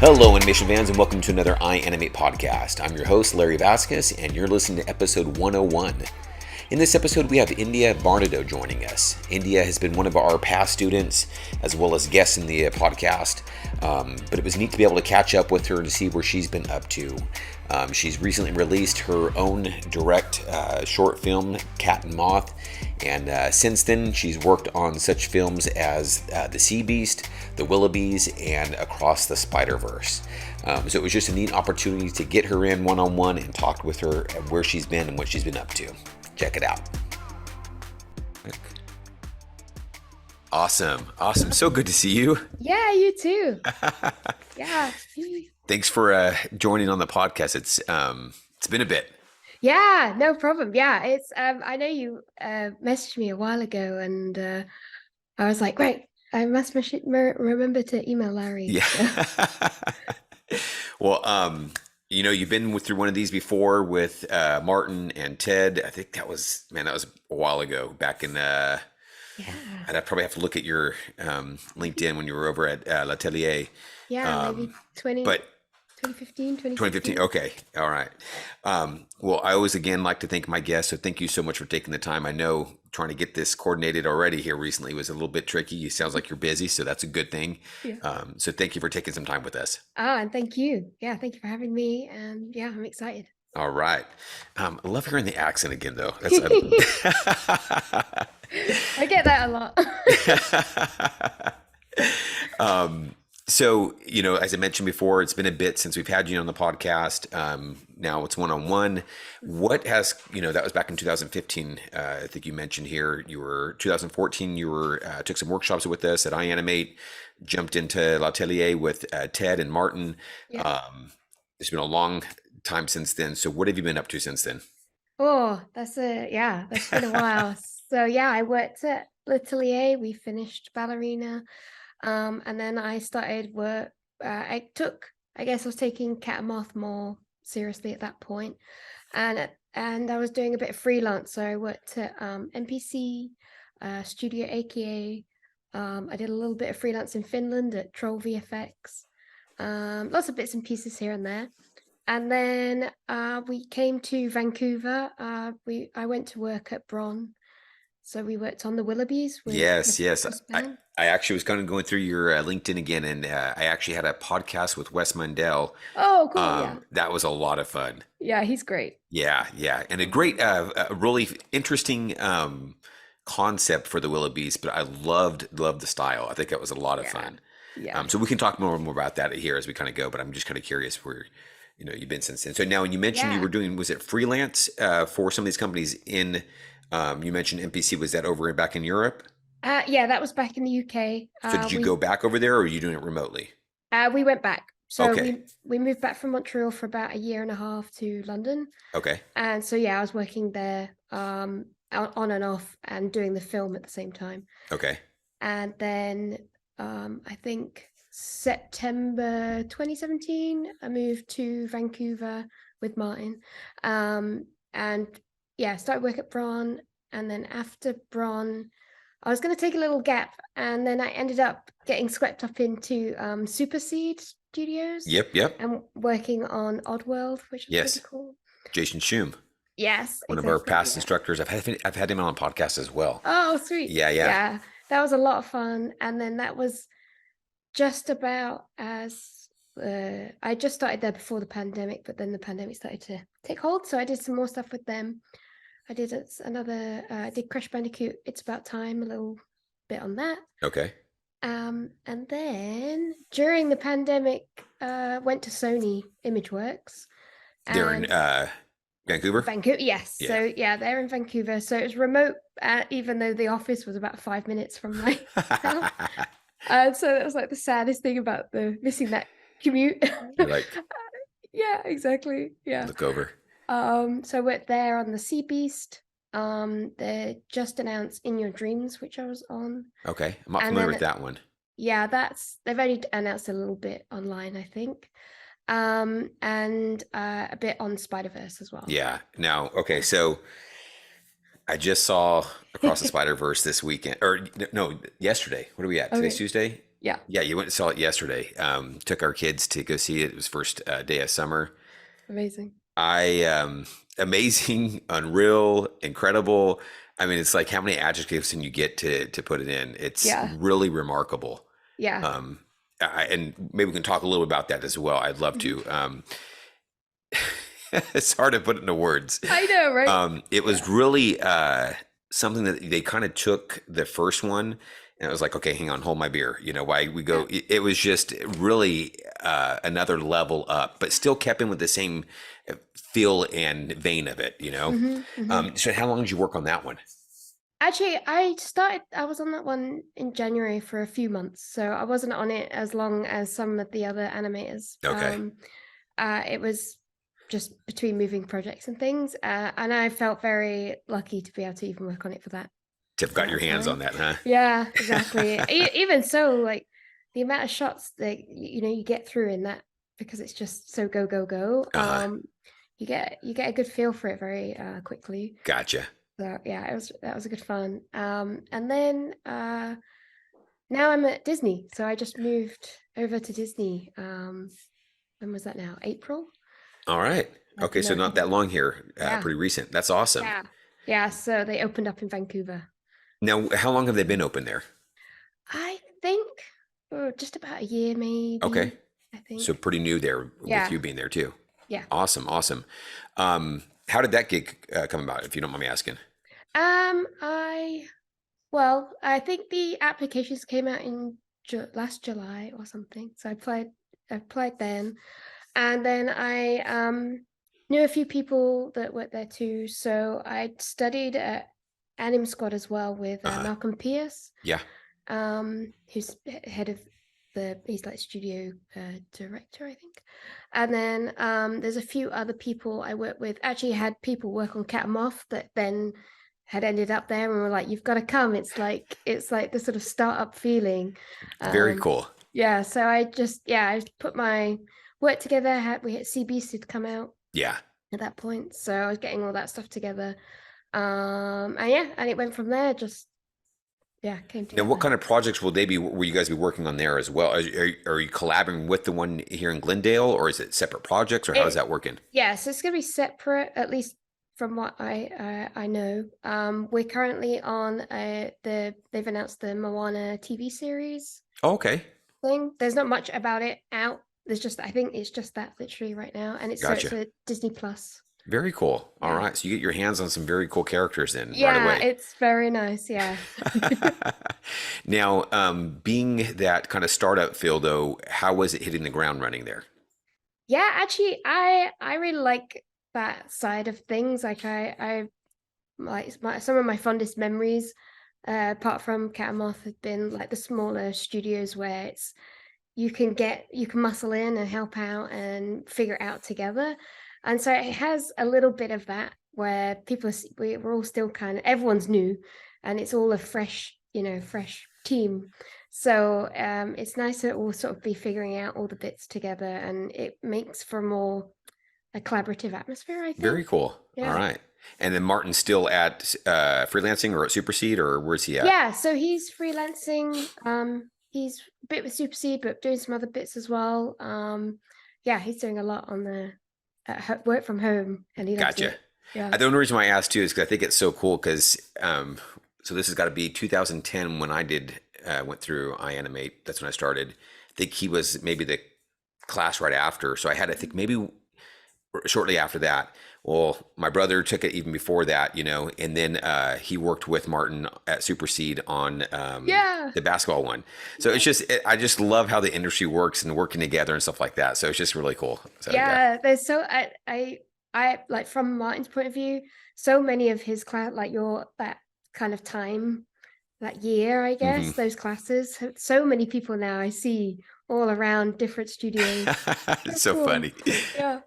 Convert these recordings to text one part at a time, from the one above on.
Hello, animation fans, and welcome to another iAnimate podcast. I'm your host, Larry Vasquez, and you're listening to episode 101. In this episode, we have India Barnardo joining us. India has been one of our past students, as well as guests in the podcast, but it was neat to be able to catch up with her to see where she's been up to. She's recently released her own direct short film, Cat Moth, and since then she's worked on such films as The Sea Beast, The Willoughbys, and Across the Spider-Verse. So it was just a neat opportunity to get her in one-on-one and talk with her at where she's been and what she's been up to. Check it out. Awesome. So good to see you. Yeah, you too. Yeah. Thanks for joining on the podcast. It's been a bit. Yeah, no problem. Yeah, it's I know you messaged me a while ago, and I was like, great, I must remember to email Larry. Yeah. So. Well, you've been through one of these before with Martin and Ted. I think that was a while ago, back in Yeah. I'd probably have to look at your LinkedIn when you were over at L'Atelier. Yeah, maybe 2015, 2015. Okay. All right. Well, I always, again, like to thank my guests. So thank you so much for taking the time. I know trying to get this coordinated already here recently was a little bit tricky. It sounds like you're busy, so that's a good thing. Yeah. So thank you for taking some time with us. And thank you. Yeah, thank you for having me. And yeah, I'm excited. All right. I love hearing the accent again, though. I get that a lot. So, as I mentioned before, it's been a bit since we've had you on the podcast. Now it's one-on-one. What has, that was back in 2015. I think you mentioned here, 2014, you took some workshops with us at iAnimate, jumped into L'Atelier with Ted and Martin. Yeah. It's been a long time since then. So what have you been up to since then? Oh, that's been a while. So yeah, I worked at L'Atelier. We finished Ballerina. And then I started work. I was taking Cat Moth more seriously at that point, and I was doing a bit of freelance. So I worked at NPC, Studio AKA. I did a little bit of freelance in Finland at Troll VFX. Lots of bits and pieces here and there. And then we came to Vancouver. I went to work at Braun. So we worked on the Willoughbys. Yes. I actually was kind of going through your LinkedIn again, and I actually had a podcast with Wes Mundell. Oh, cool. Yeah. That was a lot of fun. Yeah, he's great. Yeah. And a great, a really interesting concept for the Willoughbys, but I loved the style. I think that was a lot of fun. Yeah. So we can talk more about that here as we kind of go, but I'm just kind of curious where, you've been since then. So now when you mentioned you were doing, was it freelance for some of these companies in... you mentioned NPC. Was that back in Europe? Yeah, that was back in the UK. So did you go back over there, or are you doing it remotely? We went back. So okay. we moved back from Montreal for about a year and a half to London. Okay. And so yeah, I was working there on and off and doing the film at the same time. Okay. And then I think September 2017, I moved to Vancouver with Martin. And yeah, started work at Braun, and then after Braun, I was going to take a little gap, and then I ended up getting swept up into Superseed Studios. Yep. And working on Oddworld, which is pretty cool. Jason Schum. Yes. One of our past instructors. I've had him on podcast as well. Oh, sweet. Yeah. That was a lot of fun, and then that was just about as I just started there before the pandemic, but then the pandemic started to take hold, so I did some more stuff with them. I did I did Crash Bandicoot, It's About Time, a little bit on that. Okay. And then during the pandemic, went to Sony Imageworks. They're in Vancouver? Vancouver, yes. Yeah. So yeah, they're in Vancouver. So it was remote, even though the office was about 5 minutes from my house. So that was like the saddest thing about missing that commute. You're like, yeah, exactly. Yeah. Look over. So I worked there on The Sea Beast. They just announced In Your Dreams, which I was on. Okay, I'm not familiar with that one. Yeah, they've only announced a little bit online, I think. And a bit on Spider-Verse as well. Yeah. Now, okay, so I just saw Across the Spider-Verse this weekend, or no, yesterday. What are we at? Today's Tuesday? Yeah, Yeah, you went and saw it yesterday. Took our kids to go see it. It was first day of summer. amazing. I Amazing, unreal, incredible. I mean, it's like how many adjectives can you get to put it in? It's Yeah, really remarkable. yeah. Um, and maybe we can talk a little about that as well. I'd love Mhm. to. It's hard to put into words. I know, right? It was Yeah, really something that they kind of took the first one, and it was like, okay, hang on, hold my beer. You know, why we yeah. go? It was just really another level up, but still kept in with the same feel and vein of it. You know. Hmm. So how long did you work on that one? Actually, I was on that one in January for a few months, so I wasn't on it as long as some of the other animators. Okay, It was just between moving projects and things, and I felt very lucky to be able to even work on it Tip for got your that hands on time. that, huh? Yeah, exactly. Even so, like the amount of shots that you get through in that, because it's just so go go go. Uh huh. You get a good feel for it very quickly. Gotcha. So yeah, that was a good fun. And then now I'm at Disney. So I just moved over to Disney. When was that now? April? All right. I've Okay, been so there a not couple that of long months. here. Yeah, Pretty recent. That's awesome. yeah, yeah. So they opened up in Vancouver. Now, how long have they been open there? I think just about a year, Okay. maybe. I So think. pretty new there with Yeah, you being there too. yeah. Awesome, awesome. How did that gig come about, if you don't mind me asking? I Well, I think the applications came out in last July or something. So I applied then, and then I knew a few people that worked there too. So I studied at Anim Squad as well with Uh-huh. Malcolm Pierce, Yeah. who's head of he's like studio director, I think. And then there's a few other people I work with. Actually, had people work on Cat Moth that then had ended up there and were like, "You've got to come." It's like the sort of startup feeling. Very Um, cool. yeah, so I put my work together. We had CBC to come out Yeah. at that point, so I was getting all that stuff together. And yeah, and it went from there. Just yeah, came Now, what together. kind of projects will you guys be working on there as well? Are you collaborating with the one here in Glendale, or is it separate projects, or how's It that working? Yeah, so it's gonna be separate, at least from what I know. We're currently on they've announced the Moana TV series Oh, okay. thing. There's not much about it out. There's just I think it's just that literally right now, and it's Gotcha. a Disney Plus. Very cool. All Yeah, right. So you get your hands on some very cool characters then right yeah, away. it's very nice. Yeah. Now, being that kind of startup feel though, how was it hitting the ground running there? Yeah, actually, I really like that side of things. Like I like some of my fondest memories, apart from Cat and Moth, have been like the smaller studios where it's you can muscle in and help out and figure it out together. And so it has a little bit of that where we're all still kind of everyone's new, and it's all a fresh team. So it's nice to all sort of be figuring out all the bits together, and it makes for more a collaborative atmosphere, I Very think. cool. All Yeah. right. And then Martin's still at freelancing or at Superseed, or where's he at? Yeah, so he's freelancing. He's a bit with Super C, but doing some other bits as well. Yeah, he's doing a lot on the work from home, and he loves Gotcha. it. Yeah. The only reason why I asked too is because I think it's so cool. Because so this has got to be 2010 when I did went through iAnimate. That's when I started. I think he was maybe the class right after. So I had I think maybe shortly after that. Well, my brother took it even before that, you know, and then he worked with Martin at Superseed on Yeah. the basketball one. So Yeah. I just love how the industry works and working together and stuff like that. So it's just really cool. So yeah. Yeah. There's so I like from Martin's point of view, so many of his class, like your that kind of time, that year, I Hmm. guess, those classes. So many people now I see all around different studios. So It's so cool. funny. Yeah.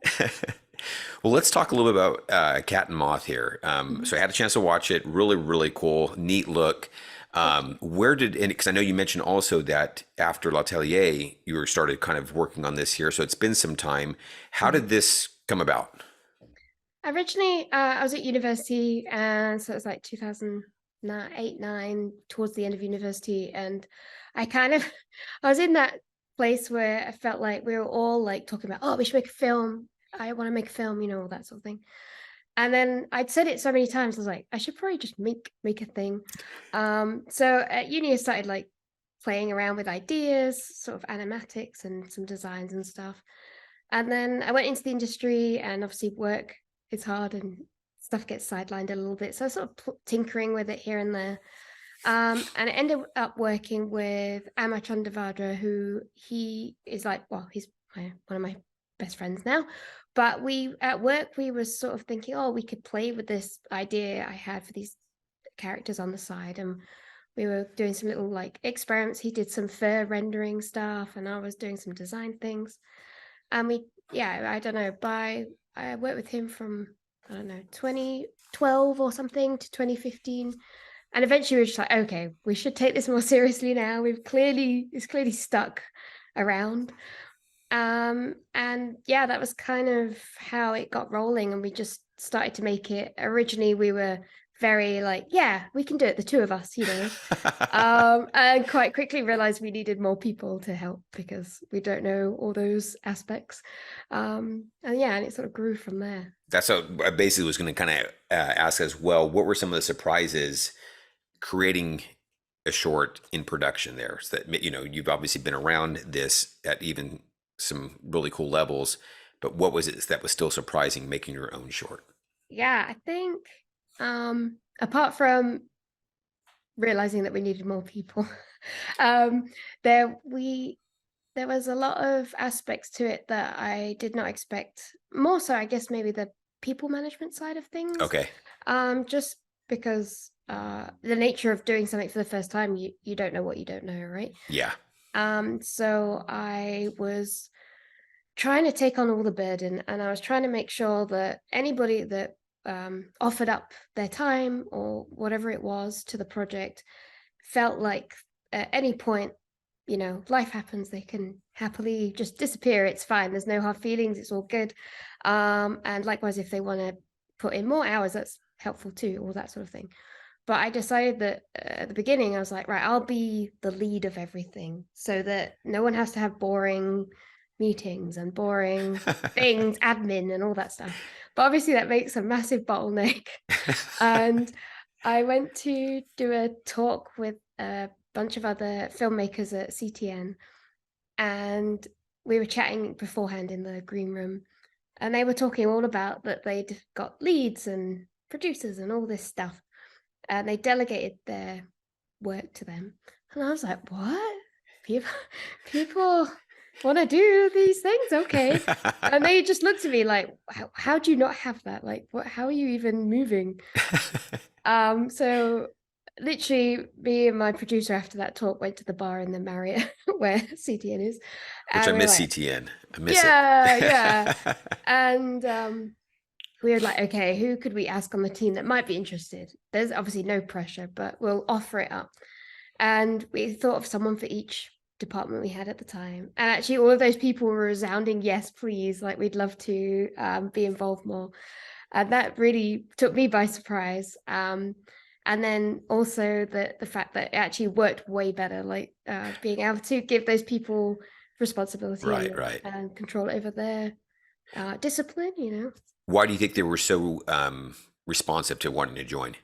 Well, let's talk a little bit about Cat and Moth here. Mhm. So I had a chance to watch it. Really, really cool, neat look. Thank you. Where did, and because I know you mentioned also that after L'Atelier, you were started kind of working on this here. So it's been some time. How Mhm. did this come about? Originally, I was at university, and so it was like 2000. 8, 9, towards the end of university, and I was in that place where I felt like we were all like talking about, oh, we should make a film. I want to make a film, all that sort of thing. And then I'd said it so many times, I was like, I should probably just make a thing. So at uni, I started like playing around with ideas, sort of animatics and some designs and stuff. And then I went into the industry, and obviously work is hard and stuff gets sidelined a little bit. So I was sort of tinkering with it here and there. And I ended up working with Animator India Barnardo, who he is like, well, he's one of my best friends now. But at work, we were sort of thinking, oh, we could play with this idea I had for these characters on the side. And we were doing some little like experiments. He did some fur rendering stuff, and I was doing some design things. And I don't know, I worked with him from, I don't know, 2012 or something to 2015. And eventually we were just like, okay, we should take this more seriously now. It's clearly stuck around. And yeah, that was kind of how it got rolling, and we just started to make it. Originally we were very like, yeah, we can do it, the two of us, and quite quickly realized we needed more people to help because we don't know all those aspects. And it sort of grew from there. That's what I basically was going to kind of ask as well. What were some of the surprises creating a short in production there? So that, you've obviously been around this at even some really cool levels, but what was it that was still surprising making your own short? Yeah, I think apart from realizing that we needed more people, there was a lot of aspects to it that I did not expect. More so, I guess maybe the people management side of things. Okay. Just because the nature of doing something for the first time, you don't know what you don't know, right? Yeah. So I was trying to take on all the burden, and I was trying to make sure that anybody that offered up their time or whatever it was to the project felt like at any point, life happens, they can happily just disappear. It's fine. There's no hard feelings. It's all good. And likewise, if they want to put in more hours, that's helpful too, all that sort of thing. But I decided that at the beginning, I was like, right, I'll be the lead of everything so that no one has to have boring meetings and boring things, admin and all that stuff. But obviously that makes a massive bottleneck. And I went to do a talk with a bunch of other filmmakers at CTN, and we were chatting beforehand in the green room, and they were talking all about that they'd got leads and producers and all this stuff, and they delegated their work to them. And I was like, what? People want to do these things? Okay. And they just looked at me like, how do you not have that? Like, how are you even moving? So literally me and my producer after that talk went to the bar in the Marriott where CTN is. Which I And miss CTN. I miss it. Yeah. And we were like, okay, who could we ask on the team that might be interested? There's obviously no pressure, but we'll offer it up. And we thought of someone for each department we had at the time. And actually all of those people were resounding, yes, please. Like, we'd love to be involved more. And that really took me by surprise. And then also the fact that it actually worked way better, like being able to give those people responsibility right. and control over their discipline. Why do you think they were so responsive to wanting to join?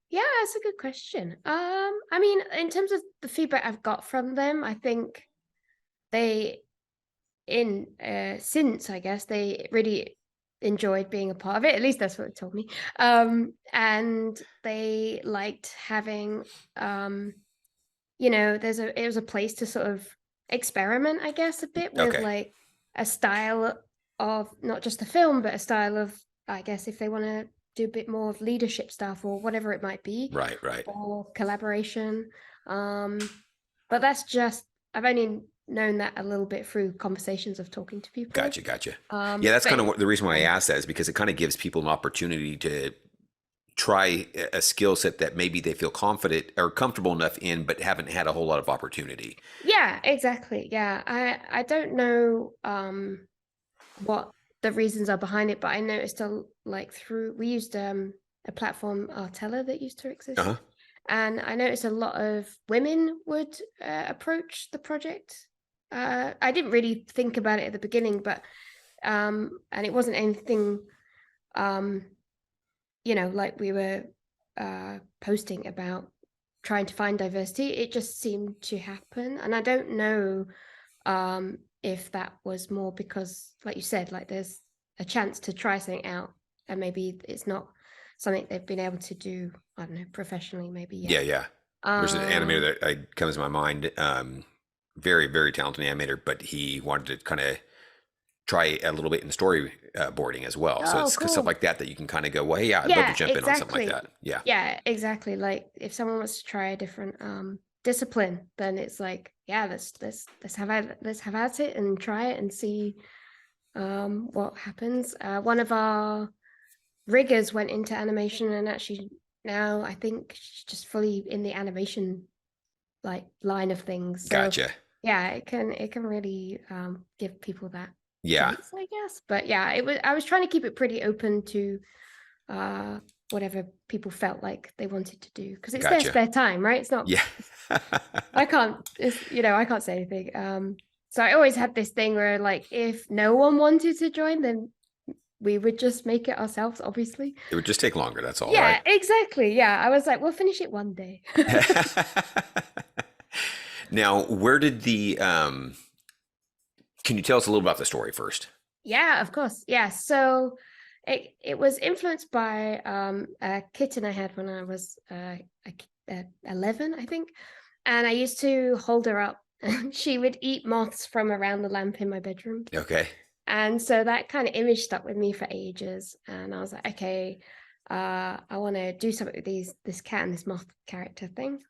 Yeah, that's a good question. I mean, in terms of the feedback I've got from them, I think since I guess they really enjoyed being a part of it. At least that's what they told me. And they liked having, it was a place to sort of experiment, I guess, a bit with like a style of not just the film, but a style of, I guess, if they want to do a bit more of leadership stuff or whatever it might be. Right. Or collaboration. But that's just, I've only known that a little bit through conversations of talking to people. Gotcha. Yeah, that's kind of the reason why I asked that, is because it kind of gives people an opportunity to try a skill set that maybe they feel confident or comfortable enough in, but haven't had a whole lot of opportunity. Yeah, exactly. Yeah. I don't know what the reasons are behind it, but I noticed we used a platform, Artella, that used to exist. Uh-huh. And I noticed a lot of women would approach the project. I didn't really think about it at the beginning, but and it wasn't anything, like we were posting about trying to find diversity. It just seemed to happen, and I don't know if that was more because, like you said, like there's a chance to try something out, and maybe it's not something they've been able to do, I don't know, professionally maybe yet. Yeah. There's an animator that comes to my mind, very, very talented animator, but he wanted to kind of try a little bit in storyboarding as well. So it's stuff Cool. like that you can kind of go, well, yeah, I'd love to jump in on something like that. Yeah, exactly. Like if someone wants to try a different discipline, then it's like, yeah, let's have at it and try it and see what happens. One of our riggers went into animation, and actually now I think she's just fully in the animation like line of things. So Gotcha. yeah, it can really give people that Yeah. chance, I guess. But yeah, I was trying to keep it pretty open to whatever people felt like they wanted to do, because it's their Gotcha. spare time, right? It's not, Yeah. I can't say anything. So I always had this thing where, like, if no one wanted to join, then we would just make it ourselves, obviously. It would just take longer, that's all, Yeah, right? exactly. Yeah, I was like, we'll finish it one day. Now, where did the can you tell us a little about the story first? Yeah, of course. Yeah, so it was influenced by a kitten I had when I was 11, I think, and I used to hold her up, and she would eat moths from around the lamp in my bedroom. Okay. And so that kind of image stuck with me for ages, and I was like, okay, I want to do something with this cat and this moth character thing.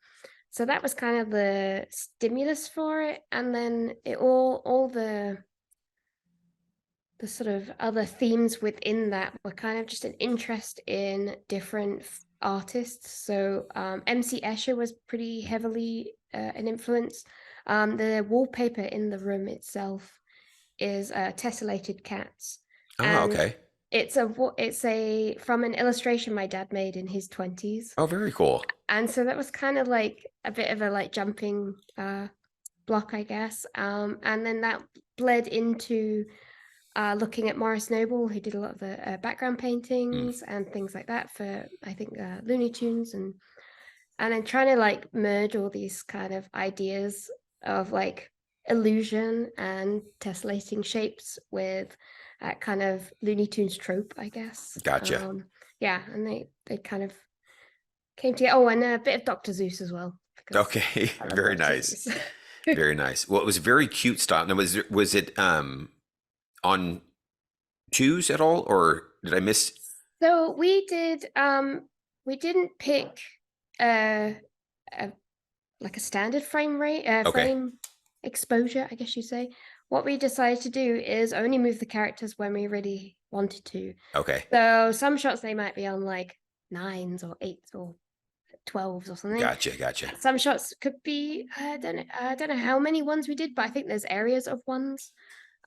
So that was kind of the stimulus for it, and then it all the sort of other themes within that were kind of just an interest in different artists. So MC Escher was pretty heavily an influence. The wallpaper in the room itself is tessellated cats, Oh, and okay. it's a from an illustration my dad made in his 20s. Oh, very cool. And so that was kind of like a bit of a like jumping block, I guess. And then that bled into looking at Maurice Noble, who did a lot of the background paintings and things like that for, I think, Looney Tunes, and then trying to like merge all these kind of ideas of like illusion and tessellating shapes with kind of Looney Tunes trope, I guess. Gotcha. Yeah, and they kind of came together. Oh, and a bit of Dr. Zeus as well. Okay. Very Dr. nice. Zeus. Very nice. Well, it was a very cute style. Now, was it on choose at all, or did I miss? So we didn't pick like a standard frame rate, frame exposure, I guess you say. What we decided to do is only move the characters when we really wanted to. Okay. So some shots they might be on like 9s or 8s or 12s or something. Gotcha. Some shots could be, I don't know how many ones we did, but I think there's areas of ones.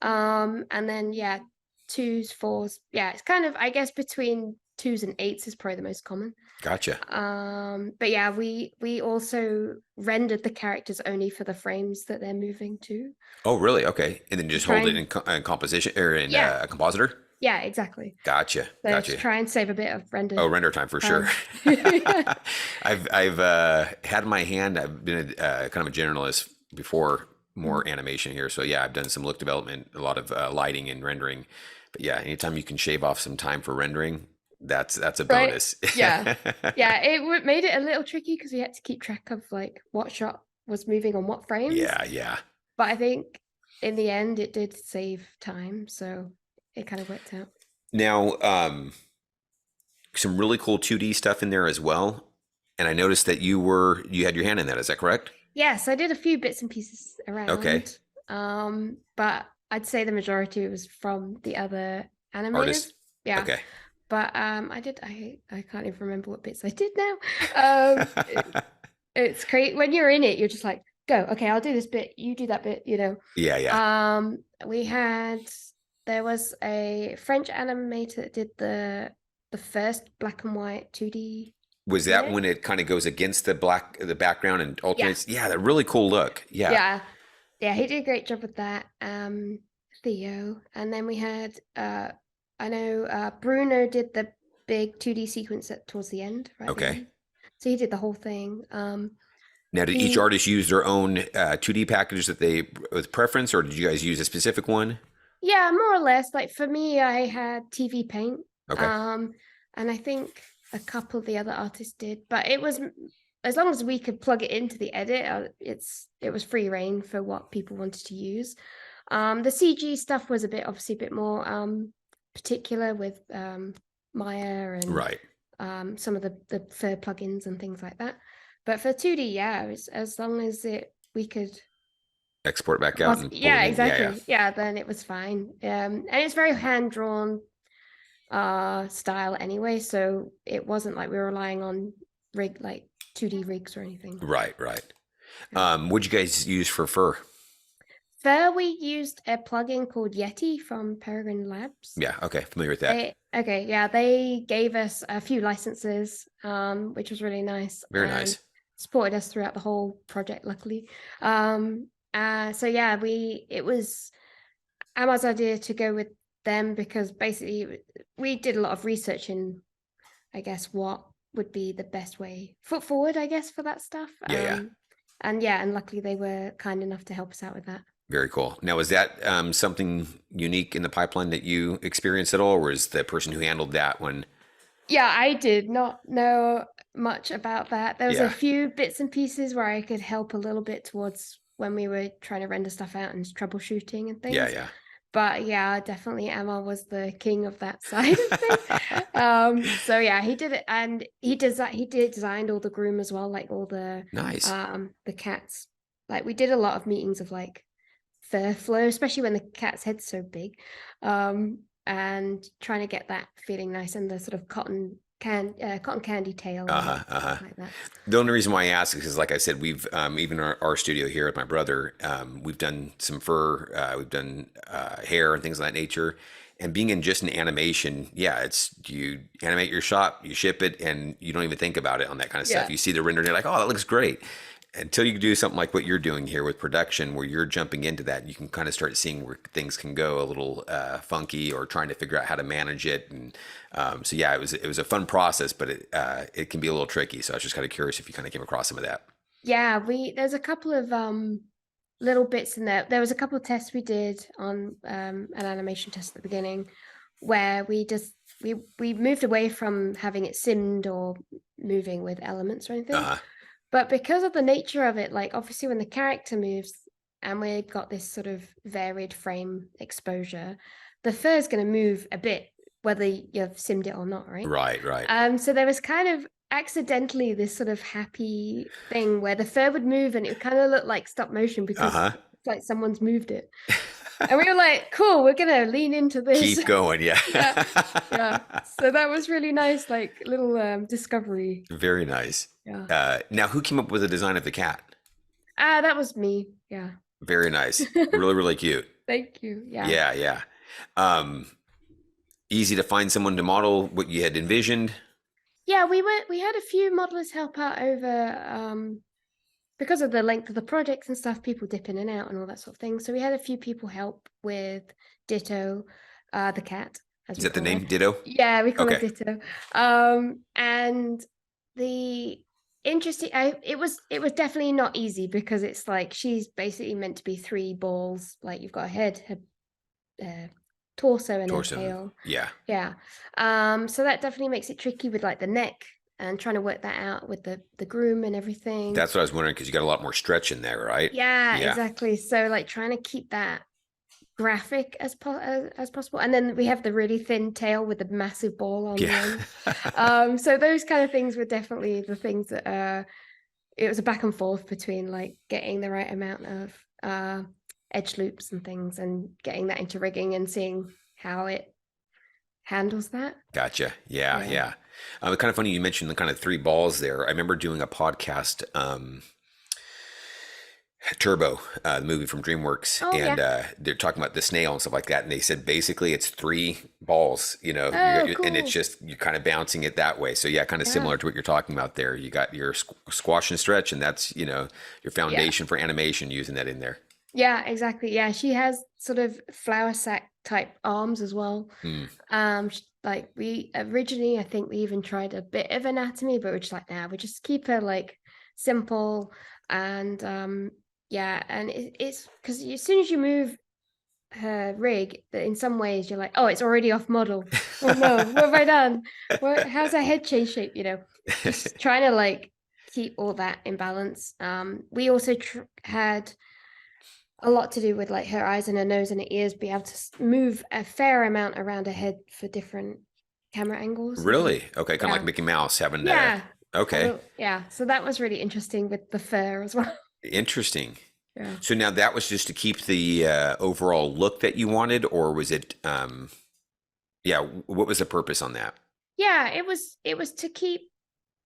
And then 2s, 4s. Yeah, it's kind of, I guess, between 2s and 8s is probably the most common. Gotcha. But yeah, we also rendered the characters only for the frames that they're moving to. Oh, really? Okay. And then just hold it in composition or in a compositor? Yeah, exactly. Gotcha. So to try and save a bit of render time for sure. I've had in my hand, I've been kind of a generalist before more animation here. So yeah, I've done some look development, a lot of lighting and rendering. But yeah, anytime you can shave off some time for rendering, that's a bonus. Yeah. It made it a little tricky because we had to keep track of like what shot was moving on what frames. Yeah. But I think in the end it did save time, so it kind of worked out. Now, some really cool 2D stuff in there as well. And I noticed that you had your hand in that. Is that correct? Yes, I did a few bits and pieces around. Okay. But I'd say the majority was from the other animators. Artists? Yeah. Okay. But I can't even remember what bits I did now. It's great when you're in it. You're just like, go. Okay, I'll do this bit. You do that bit. Yeah. There was a French animator that did the the first black and white 2D Was that edit. when it kind of goes against the background and Yeah, alternates? Yeah, that really cool look. Yeah. yeah, yeah. He did a great job with that. Theo, and then we had I know Bruno did the big 2D sequence towards the end, right at the Okay. end. So he did the whole thing. Now, did each The artist use their own 2D package that they with preference, or did you guys use a specific one? Yeah, more or less. Like for me, I had TV Paint, Okay. um, and I think a couple of the other artists did, but it was as long as we could plug it into the edit, it was free reign for what people wanted to use. The CG stuff was obviously a bit more particular with Maya and Right. some of the fur plugins and things like that. But for 2D, yeah, it was, as long as we could Export back out and pull it yeah, in. Yeah, yeah. exactly. Yeah, then it was fine. And it's very hand drawn style anyway, so it wasn't like we were relying on 2D rigs or anything. Right, right. Yeah. What'd you guys use for fur? There we used a plugin called Yeti from Peregrine Labs. Yeah, okay, familiar with that. They gave us a few licenses, which was really nice. Very and nice. supported us throughout the whole project, luckily. So yeah, it was Emma's idea to go with them because basically we did a lot of research in, I guess, what would be the best way foot forward, I guess, for that stuff. Yeah, yeah. And luckily they were kind enough to help us out with that. Very cool. Now, was that something unique in the pipeline that you experienced at all, or was the person who handled that one? Yeah, I did not know much about that. There was a Yeah, few bits and pieces where I could help a little bit towards when we were trying to render stuff out and troubleshooting and yeah, things. yeah. But yeah, definitely Emma was the king of that side of things. So yeah, he did it, and he designed all the groom as well, like all Nice. the cats. Like we did a lot of meetings of like fur flow, especially when the cat's head's so big. And trying to get that feeling nice and the sort of cotton candy tail Uh-huh, uh-huh. like that. The only reason why I ask is because, like I said, we've even our studio here with my brother, we've done some fur, we've done hair and things of that nature. And being in just an animation, yeah, it's you animate your shot, you ship it, and you don't even think about it on that kind of stuff. Yeah. You see the render and you're like, oh, that looks great. Until you do something like what you're doing here with production, where you're jumping into that, you can kind of start seeing where things can go a little funky, or trying to figure out how to manage it. And so yeah, it was a fun process, but it can be a little tricky. So I was just kind of curious if you kind of came across some of that. Yeah, there's a couple of little bits in there. There was a couple of tests we did on an animation test at the beginning where we moved away from having it simmed or moving with elements or anything. Uh-huh. But because of the nature of it, like obviously when the character moves and we got this sort of varied frame exposure, the fur is going to move a bit, whether you've simmed it or not, right? Right, right. So there was kind of accidentally this sort of happy thing where the fur would move and it kind of looked like stop motion because Uh-huh. it's like someone's moved it. And we were like, cool, we're gonna lean into this. Keep going, yeah. Yeah, yeah. So that was really nice, like little discovery. Very nice. Yeah. Now, who came up with the design of the cat? That was me. Yeah. Very nice. Really, really cute. Thank you. Yeah. Yeah, yeah. Um, Easy to find someone to model what you had envisioned. Yeah, we had a few modelers help out over because of the length of the projects and stuff, people dip in and out and all that sort of thing. So we had a few people help with Ditto, the cat, as Is we that the call name? her. Ditto? Yeah, we call her Okay. Ditto. And the interesting, it was definitely not easy because it's like she's basically meant to be three balls. Like you've got a head, her torso, and a Torso. tail. Yeah. Yeah. So that definitely makes it tricky with like the neck and trying to work that out with the groom and everything. That's what I was wondering, because you got a lot more stretch in there, right? Yeah, exactly. So like trying to keep that graphic as possible, and then we have the really thin tail with the massive ball on the end. So those kind of things were definitely the things that it was a back and forth between like getting the right amount of edge loops and things and getting that into rigging and seeing how it handles that. Gotcha. Yeah. It's kind of funny you mentioned the kind of three balls there. I remember doing a podcast Turbo, the movie from DreamWorks, Oh and yeah. they're talking about the snail and stuff like that. And they said basically it's three balls, Oh and it's cool. just you're kind of bouncing it that way. So yeah, kind of Yeah. similar to what you're talking about there. You got your squash and stretch, and that's your Yeah. foundation for animation using that in there. Yeah, exactly. Yeah, she has sort of flower sac type arms as well. Hmm. Like we originally, I think we even tried a bit of anatomy, but we're just like, nah, we just keep her like simple and yeah, and it's because as soon as you move her rig, that in some ways you're like, oh, it's already off model. Oh no, what have I done? How's her head change shape? Just trying to like keep all that in balance. We also had a lot to do with like her eyes and her nose and her ears, be able to move a fair amount around her head for different camera angles and things. Really? Okay, kind of like Yeah. Mickey Mouse having to. Yeah. A Okay, little, yeah. So that was really interesting with the fur as well. interesting. Yeah. So now that was just to keep the overall look that you wanted, or was it? Yeah, what was the purpose on that? Yeah, it was to keep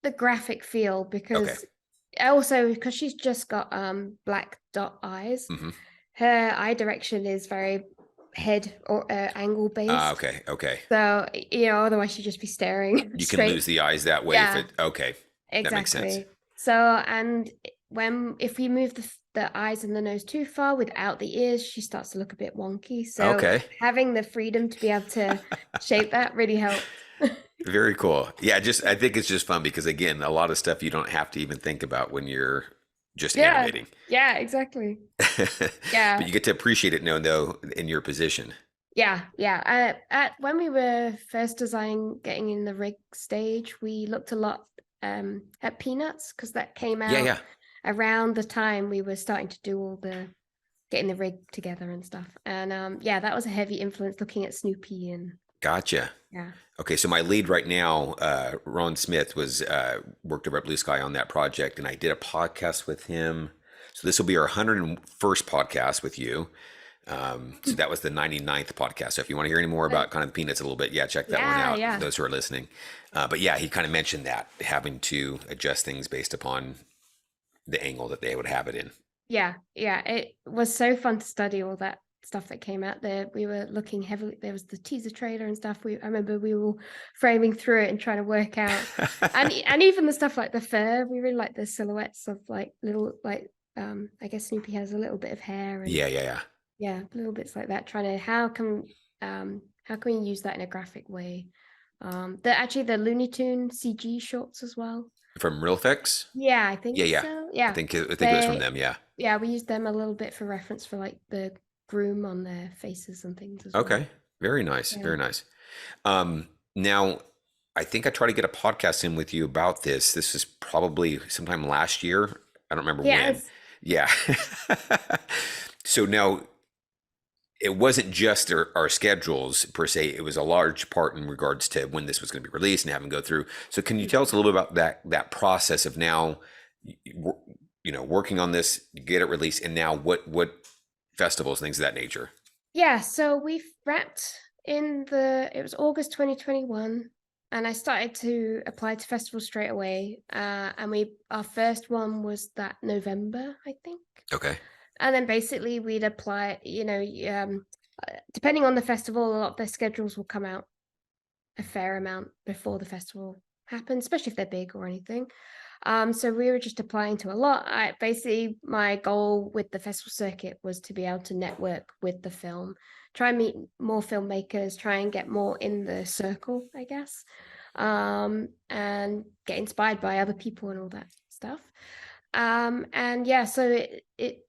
the graphic feel Okay. because also because she's just got black dot eyes, Hmm. her eye direction is very head or angle based. Okay. Okay. So, otherwise she'd just be staring You can straight. lose the eyes that way if Yeah, it. Okay, that makes sense. exactly. So, and if we move the eyes and the nose too far without the ears, she starts to look a bit wonky. So, Okay. having the freedom to be able to shape that really helped. Very cool. Yeah, just I think it's just fun because again, a lot of stuff you don't have to even think about when you're just Yeah, animating. yeah, exactly. But Yeah, you get to appreciate it knowing though in your position. yeah, yeah. At when we were first designing, getting in the rig stage, we looked a lot at Peanuts because that came Yeah, out yeah. around the time we were starting to do all the getting the rig together and stuff. And yeah, that was a heavy influence looking at Snoopy and Gotcha. yeah. Okay, so my lead right now, Ron Smith, was worked over at Blue Sky on that project, and I did a podcast with him. So this will be our 101st podcast with you. So that was the 99th podcast. So if you want to hear any more But about kind of the Peanuts a little bit, yeah, check that one yeah, out. yeah. Those who are listening, but yeah, he kind of mentioned that having to adjust things based upon the angle that they would have it in. Yeah, yeah. It was so fun to study all that stuff that came out there. We were looking heavily. There was the teaser trailer and stuff. I remember we were all framing through it and trying to work out, and even the stuff like the fur. We really like the silhouettes of like little like I guess Snoopy has a little bit of hair and Yeah, yeah, yeah. yeah, little bits like that. Trying to how can we use that in a graphic way? The Looney Tune CG shorts as well. From Real Effects. Yeah, I Yeah, think yeah. so. I Yeah. think it was from They them. Yeah. yeah, we used them a little bit for reference for like the groom on their faces and things as well. Okay. Very nice. Yeah. Very nice. Now, I think I tried to get a podcast in with you about this. This is probably sometime last year. I don't remember when. Yes. Yeah. So now it wasn't just our schedules per se. It was a large part in regards to when this was going to be released and having to go through. So can you tell us a little bit about that process of now, working on this, get it released, and now what festivals, things of that nature? Yeah, so we've wrapped it was August 2021 and I started to apply to festivals straight away. And our first one was that November, I think. Okay. And then basically we'd apply, depending on the festival, a lot of their schedules will come out a fair amount before the festival happens, especially if they're big or anything. So we were just applying to a lot. Basically my goal with the festival circuit was to be able to network with the film, try and meet more filmmakers, try and get more in the circle, I guess, and get inspired by other people and all that stuff. And yeah, so it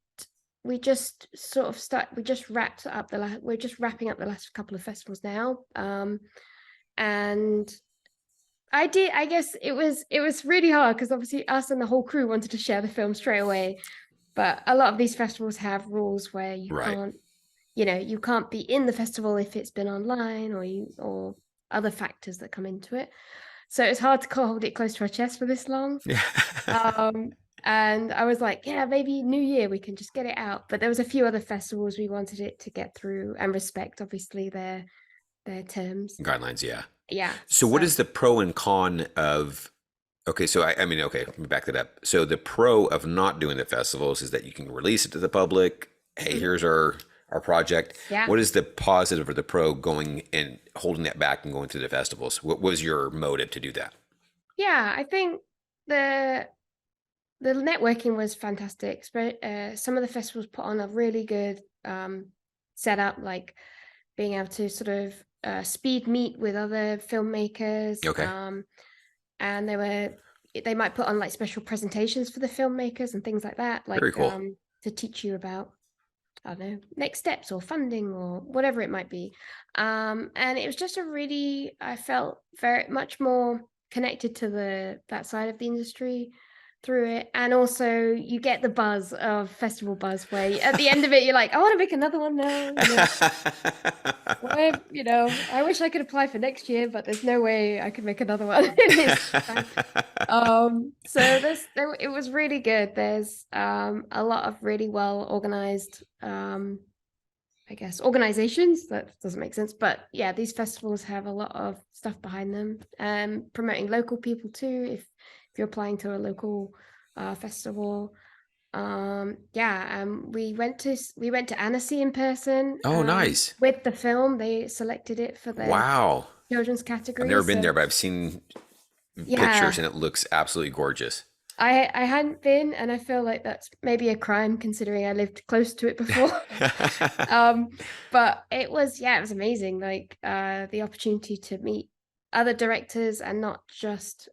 we just sort of we just wrapped up we're just wrapping up the last couple of festivals now. And I guess it was really hard because obviously us and the whole crew wanted to share the film straight away. But a lot of these festivals have rules where Right. you can't be in the festival if it's been online or other factors that come into it. So it's hard to hold it close to our chest for this long. Yeah. And I was like, yeah, maybe New Year we can just get it out. But there was a few other festivals we wanted it to get through and respect obviously their terms. Guidelines, yeah. Yeah. So what is the pro and con of Okay, so I mean, okay, let me back that up. So the pro of not doing the festivals is that you can release it to the public. Hey, Mhm. here's our project. Yeah. What is the positive or the pro going and holding that back and going to the festivals? What was your motive to do that? Yeah, I think the the networking was fantastic. Some of the festivals put on a really good setup, like being able to sort of speed meet with other filmmakers. Okay, And they might put on like special presentations for the filmmakers and things like that, very like cool. to teach you about, I don't know, next steps or funding or whatever it might be. And it was just a really, I felt very much more connected to that side of the industry through it. And also you get the buzz of festival buzz where at the end of it, you're like, I want to make another one now. I wish I could apply for next year, but there's no way I could make another one in this time. So it was really good. There's a lot of really well organized I guess organizations. That doesn't make sense, but yeah, these festivals have a lot of stuff behind them. Promoting local people too, if you're applying to a local festival. We went to Annecy in person Oh, nice. with the film. They selected it for their Wow. children's I've category. never been So there, but I've seen pictures yeah, and it looks absolutely gorgeous. I hadn't been, and I feel like that's maybe a crime considering I lived close to it before. um, but it was amazing. Like the opportunity to meet other directors and not just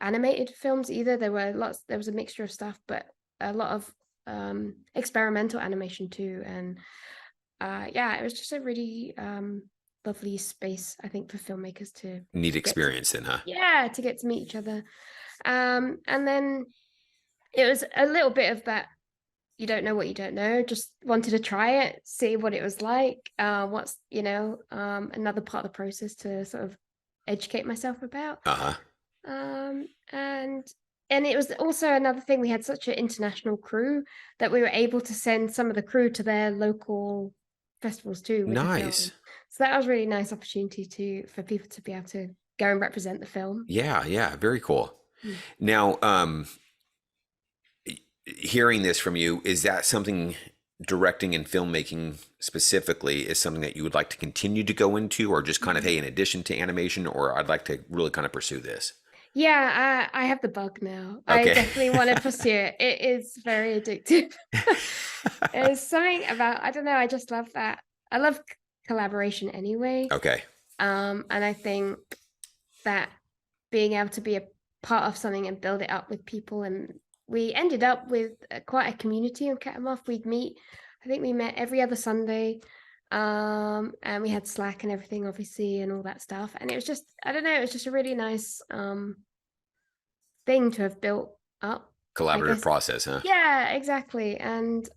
animated films either. There was a mixture of stuff, but a lot of experimental animation too. And yeah, it was just a really lovely space, I think, for filmmakers Neat to get to, experience then, huh? yeah, to get to meet each other. And then it was a little bit of that, you don't know what you don't know, just wanted to try it, see what it was like. What's, another part of the process to sort of educate myself about. Uh-huh. Um, and and it was also another thing, we had such an international crew that we were able to send some of the crew to their local festivals too with the Nice. film. So that was a really nice opportunity for people to be able to go and represent the film. Yeah, yeah, very cool. Mm. Now, hearing this from you, is that something directing and filmmaking specifically is something that you would like to continue to go into, or just kind of, hey, in addition to animation, or I'd like to really kind of pursue this? Yeah, I have the bug now. I Okay. definitely want to pursue it. It is very addictive. There's something about, I don't know, I just love that. I love collaboration anyway. Okay. And I think that being able to be a part of something and build it up with people, and we ended up with quite a community on Cat Moth. I think we met every other Sunday, and we had Slack and everything, obviously, and all that stuff. And it was just, I don't know, it was just a really nice thing to have built up, I Collaborative guess. process, huh? Yeah, exactly. And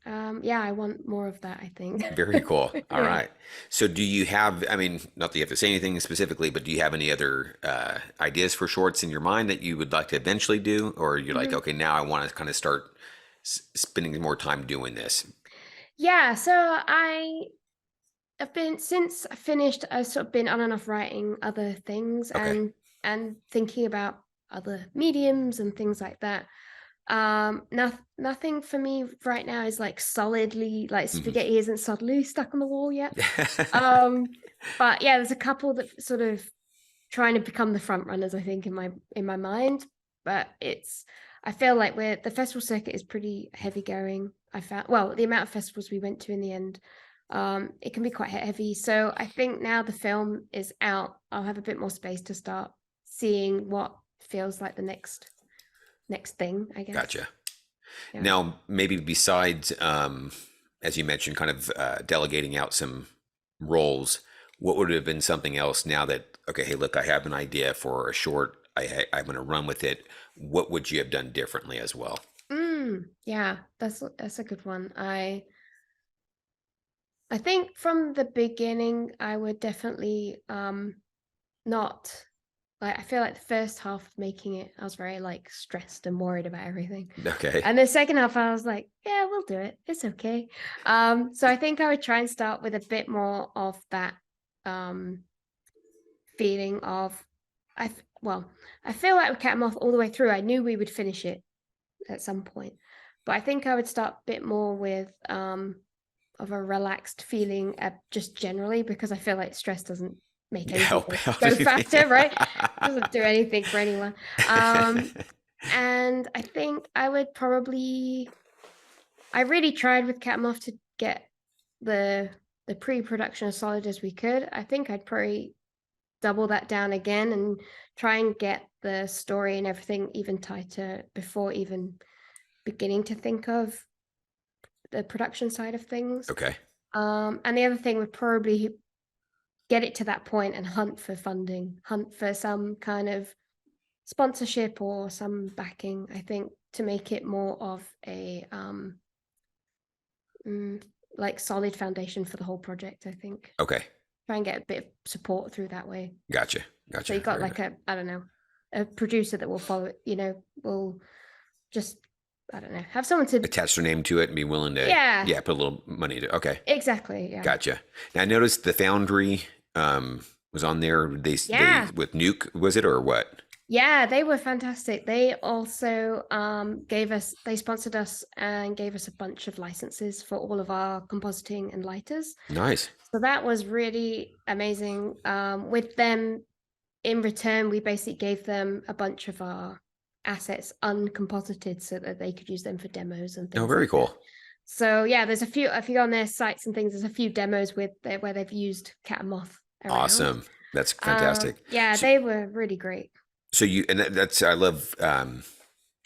yeah, I want more of that, I think. Very cool. All Yeah. right. So, do you have, I mean, not that you have to say anything specifically, but do you have any other ideas for shorts in your mind that you would like to eventually do? Or you're like, Mhm. okay, now I want to kind of start spending more time doing this? Yeah, so I've been, since I finished, I've sort of been on and off writing other things Okay. and thinking about other mediums and things like that. Nothing for me right now is like solidly, like Hmm. spaghetti isn't solidly stuck on the wall yet. Um, but yeah, there's a couple that sort of trying to become the front runners, I think, in my mind. But I feel like the festival circuit is pretty heavy going. I found, well, the amount of festivals we went to in the end, it can be quite heavy. So I think now the film is out, I'll have a bit more space to start seeing what feels like the next thing, I guess. Gotcha. Yeah. Now, maybe besides, as you mentioned, kind of delegating out some roles, what would have been something else now that, okay, hey, look, I have an idea for a short, I'm going to run with it. What would you have done differently as well? Yeah, that's a good one. I think from the beginning, I would definitely not, like, I feel like the first half of making it, I was very like stressed and worried about everything. Okay. And the second half, I was like, yeah, we'll do it. It's okay. So I think I would try and start with a bit more of that feeling of, well, I feel like with Cat Moth all the way through, I knew we would finish it at some point, but I think I would start a bit more with of a relaxed feeling just generally, because I feel like stress doesn't make anything go faster, right? It doesn't do anything for anyone. And I think I would probably, I really tried with Cat Moth to get the pre-production as solid as we could. I think I'd probably double that down again and try and get the story and everything even tighter before even beginning to think of the production side of things. Okay. And the other thing would probably get it to that point and hunt for funding, hunt for some kind of sponsorship or some backing, I think, to make it more of a like solid foundation for the whole project, I think. Okay. Try and get a bit of support through that way. Gotcha. So you got like I don't know, a producer that will follow it, will just, I don't know, have someone to attach their name to it and be willing to put a little money to. Okay. Exactly. Yeah. Gotcha. Now I noticed the Foundry was on there. They with Nuke, was it, or what? Yeah, they were fantastic. They also they sponsored us and gave us a bunch of licenses for all of our compositing and lighters. Nice. So that was really amazing. With them, in return, we basically gave them a bunch of our assets uncomposited so that they could use them for demos and things. Oh, very cool. So yeah, there's a few, if you go on their sites and things, there's a few demos where they've used Cat Moth around. Awesome. That's fantastic. They were really great. So that's, I love kind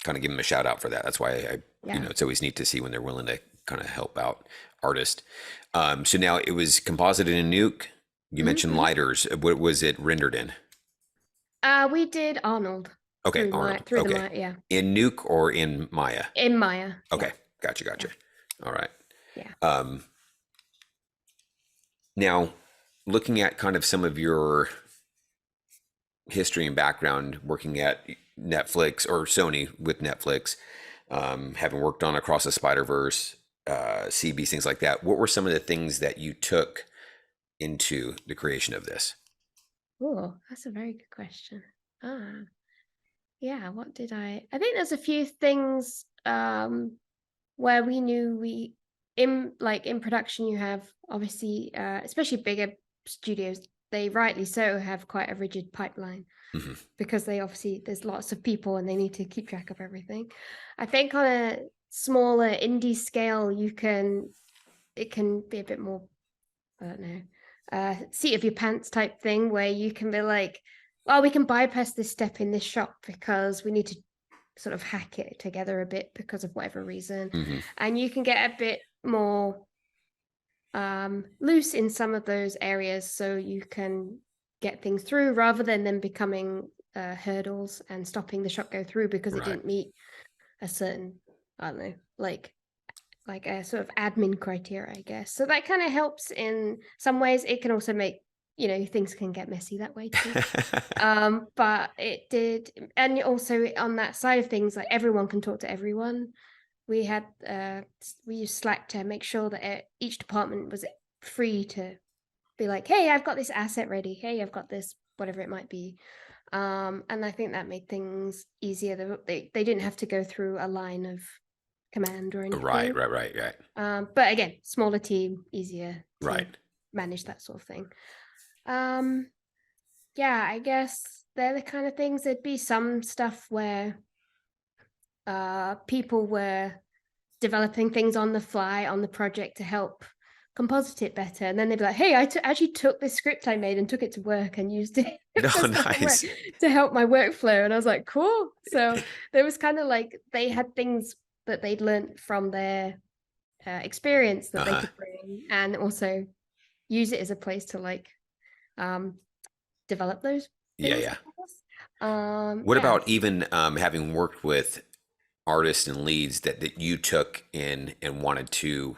of giving them a shout out for that. That's why it's always neat to see when they're willing to kind of help out artists. So now it was composited in Nuke. You mentioned lighters. What was it rendered in? We did Arnold. Okay, Arnold. Through the Maya, in Nuke or in Maya? In Maya. Okay, gotcha. Yeah. All right. Yeah. Now, looking at kind of some of your history and background working at Netflix or Sony with Netflix, having worked on Across the Spider-Verse, CB, things like that, what were some of the things that you took into the creation of this? Oh, that's a very good question. What did I think there's a few things where we knew in production you have obviously especially bigger studios, they rightly so have quite a rigid pipeline because there's lots of people and they need to keep track of everything. I think on a smaller indie scale it can be a bit more, I don't know, seat of your pants type thing, where you can be like, well, we can bypass this step in this shot because we need to sort of hack it together a bit because of whatever reason. And you can get a bit more loose in some of those areas so you can get things through rather than them becoming hurdles and stopping the shot go through because it didn't meet a certain, I don't know, like a sort of admin criteria, I guess. So that kind of helps in some ways. It can also make, things can get messy that way too. But it did. And also on that side of things, like everyone can talk to everyone. We used Slack to make sure that each department was free to be like, hey, I've got this asset ready. Hey, I've got this, whatever it might be. And I think that made things easier. They didn't have to go through a line of command or anything. Right. But again, smaller team, easier to manage that sort of thing. I guess they're the kind of things. There'd be some stuff where people were developing things on the fly on the project to help composite it better, and then they'd be like, hey, I actually took this script I made and took it to work and used it nice. to help my workflow. And I was like, cool. So there was kind of like they had things that they'd learned from their experience that they could bring and also use it as a place to like develop those things. What about even having worked with artists and leads that you took in and wanted to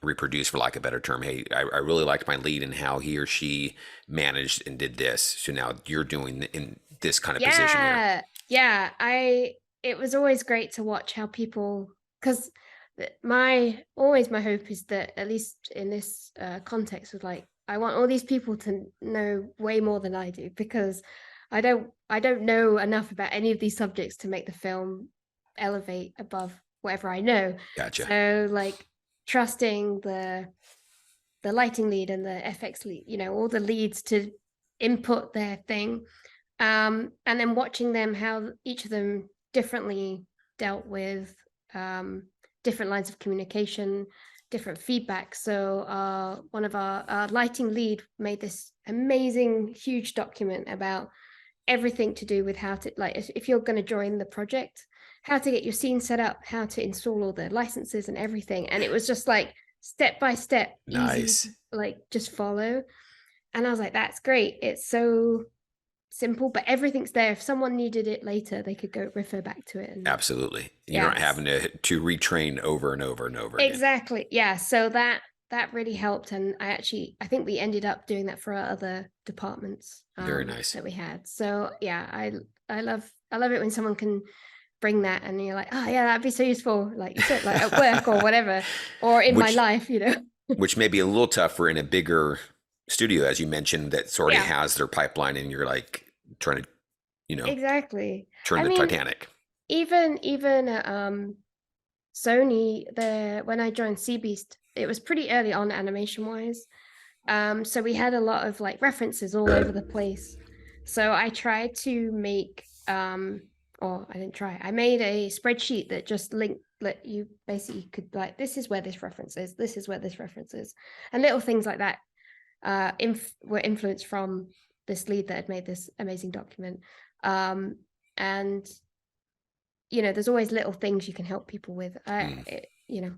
reproduce, for lack of a better term? Hey, I really liked my lead and how he or she managed and did this, so now you're doing in this kind of position here. It was always great to watch how people, because my hope is that at least in this context was like, I want all these people to know way more than I do, because I don't know enough about any of these subjects to make the film elevate above whatever I know. Gotcha. So like trusting the lighting lead and the FX lead, you know, all the leads to input their thing. And then watching them, how each of them differently dealt with different lines of communication, different feedback. So one of our lighting lead made this amazing, huge document about everything to do with how to, like, if you're going to join the project, how to get your scene set up, how to install all the licenses and everything. And it was just like step by step, Nice. easy, like just follow. And I was like, that's great. It's so simple, but everything's there. If someone needed it later, they could go refer back to it. And Absolutely. You're yeah, not having to retrain over and over and over again. exactly. Yeah. So that really helped. And I think we ended up doing that for our other departments Very nice. that we had. So yeah, I love it when someone can bring that and you're like, oh yeah, that'd be so useful, like you said, like at work or whatever, or in my life, you know. Which may be a little tougher in a bigger studio, as you mentioned, that already Yeah. has their pipeline, and you're like trying to, you know, Exactly. turn the Titanic. Even Sony, when I joined Sea Beast, it was pretty early on animation wise. So we had a lot of like references all over the place. So I tried to make or I didn't try. I made a spreadsheet that just let you basically could like, this is where this reference is, this is where this reference is, and little things like that were influenced from this lead that had made this amazing document. And you know, there's always little things you can help people with. You know,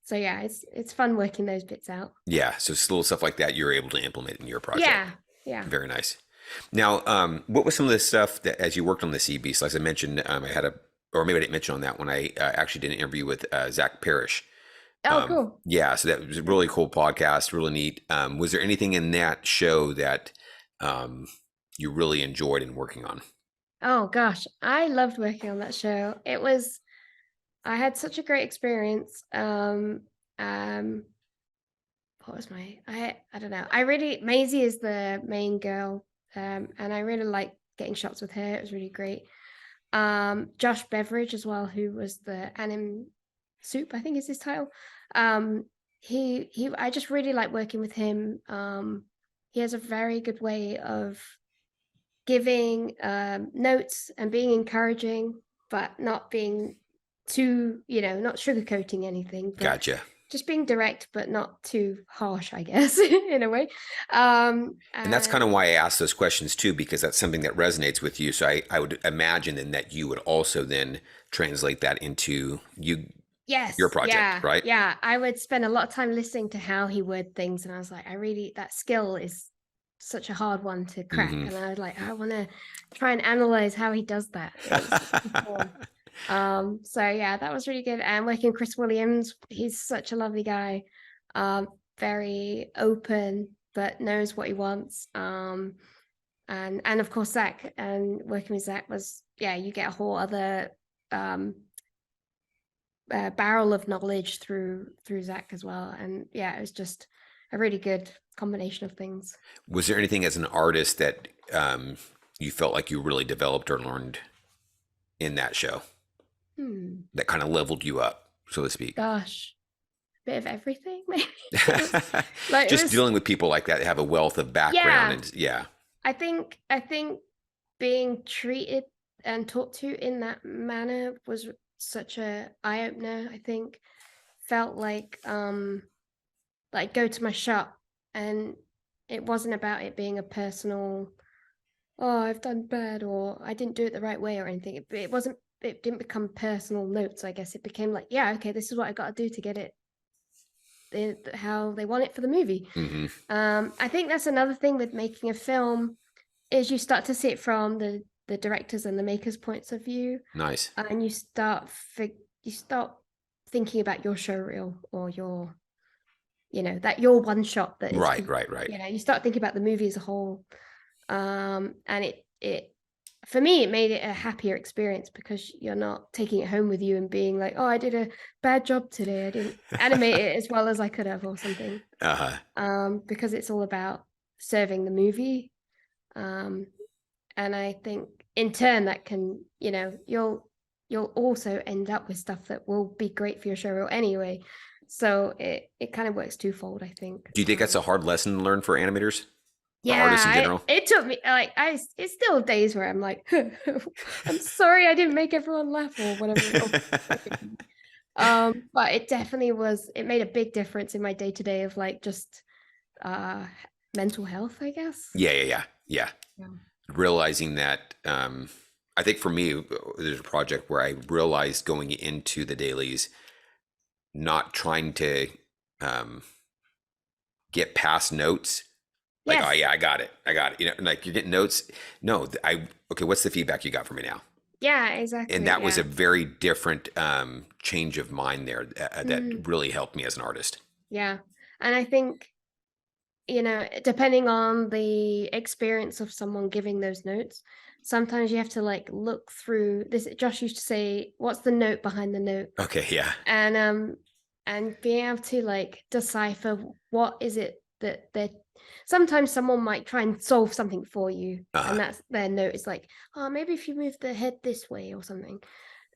so yeah, it's fun working those bits out. Yeah, so it's little stuff like that you're able to implement in your project. Yeah. Very nice. Now, what was some of the stuff that, as you worked on the Sea Beast, as I mentioned, I had or maybe I didn't mention on that when I actually did an interview with Zach Parrish. Oh, cool. Yeah, so that was a really cool podcast, really neat. Was there anything in that show that you really enjoyed in working on? Oh gosh, I loved working on that show. I had such a great experience. What was I don't know. Maisie is the main girl, and I really liked getting shots with her. It was really great. Josh Beveridge as well, who was the Anim Soup, I think is his title. I just really like working with him. He has a very good way of giving notes and being encouraging, but not being too, you know, not sugarcoating anything. But Gotcha. just being direct, but not too harsh, I guess, in a way. And that's kind of why I asked those questions too, because that's something that resonates with you. So I would imagine then that you would also then translate that into your project, right? Yeah. I would spend a lot of time listening to how he worded things. And I was like, that skill is such a hard one to crack. Mm-hmm. And I was like, I want to try and analyze how he does that. So yeah, that was really good. And working with Chris Williams, he's such a lovely guy, very open, but knows what he wants. And of course Zach, and working with Zach was, yeah, you get a whole other barrel of knowledge through Zach as well. And yeah, it was just a really good combination of things. Was there anything as an artist that you felt like you really developed or learned in that show that kind of leveled you up, so to speak? Gosh, a bit of everything, maybe. Just dealing with people like that have a wealth of background. I think being treated and talked to in that manner was such a eye-opener. I think felt like go to my shop, and it wasn't about it being a personal, oh, I've done bad or I didn't do it the right way or anything. It didn't become personal notes. I guess it became like, yeah, okay, this is what I got to do to get it how they want it for the movie. Mm-hmm. I think that's another thing with making a film, is you start to see it from the directors and the makers' points of view. Nice. And you start thinking about your show reel or your, you know, that your one shot that is right. You know, you start thinking about the movie as a whole. And it for me, it made it a happier experience, because you're not taking it home with you and being like, oh, I did a bad job today, I didn't animate it as well as I could have or something. Because it's all about serving the movie. And I think in turn that can, you'll also end up with stuff that will be great for your show reel anyway. So it kind of works twofold, I think. Do you think that's a hard lesson to learn for animators or artists in Yeah, general? it took me it's still days where I'm like, I'm sorry I didn't make everyone laugh or whatever. But it definitely it made a big difference in my day-to-day of like just mental health, I guess. Yeah. Yeah. Realizing that, I think for me, there's a project where I realized going into the dailies, not trying to get past notes. Like, oh Yes. yeah, I got it. Like you're getting notes. No, okay, what's the feedback you got from me now? Yeah, And exactly. that was Yeah. a very different change of mind there that Mm, really helped me as an artist. yeah. And I think, depending on the experience of someone giving those notes, sometimes you have to like look through this. Josh used to say, what's the note behind the note? Okay, yeah. And being able to like decipher what is it that they're sometimes someone might try and solve something for you, and that's their note is like, oh, maybe if you move the head this way or something.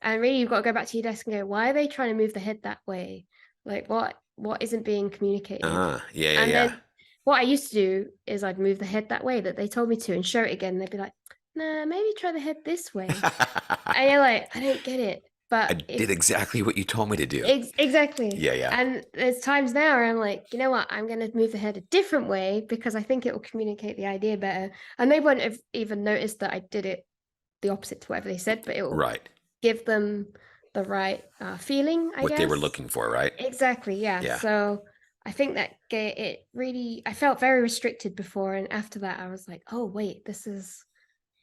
And really you've got to go back to your desk and go, why are they trying to move the head that way? Like what isn't being communicated? And Yeah. then what I used to do is I'd move the head that way that they told me to and show it again. And they'd be like, nah, maybe try the head this way. And you're like, I don't get it. I But did exactly what you told me to do. exactly. Yeah. And there's times now where I'm like, you know what? I'm going to move the head a different way because I think it will communicate the idea better. And they won't have even noticed that I did it the opposite to whatever they said, but it will Right. give them the right feeling, I What they were guess. looking for, right? Exactly. Yeah. Yeah. So I think that it really, I felt very restricted before. And after that, I was like, oh, wait, this is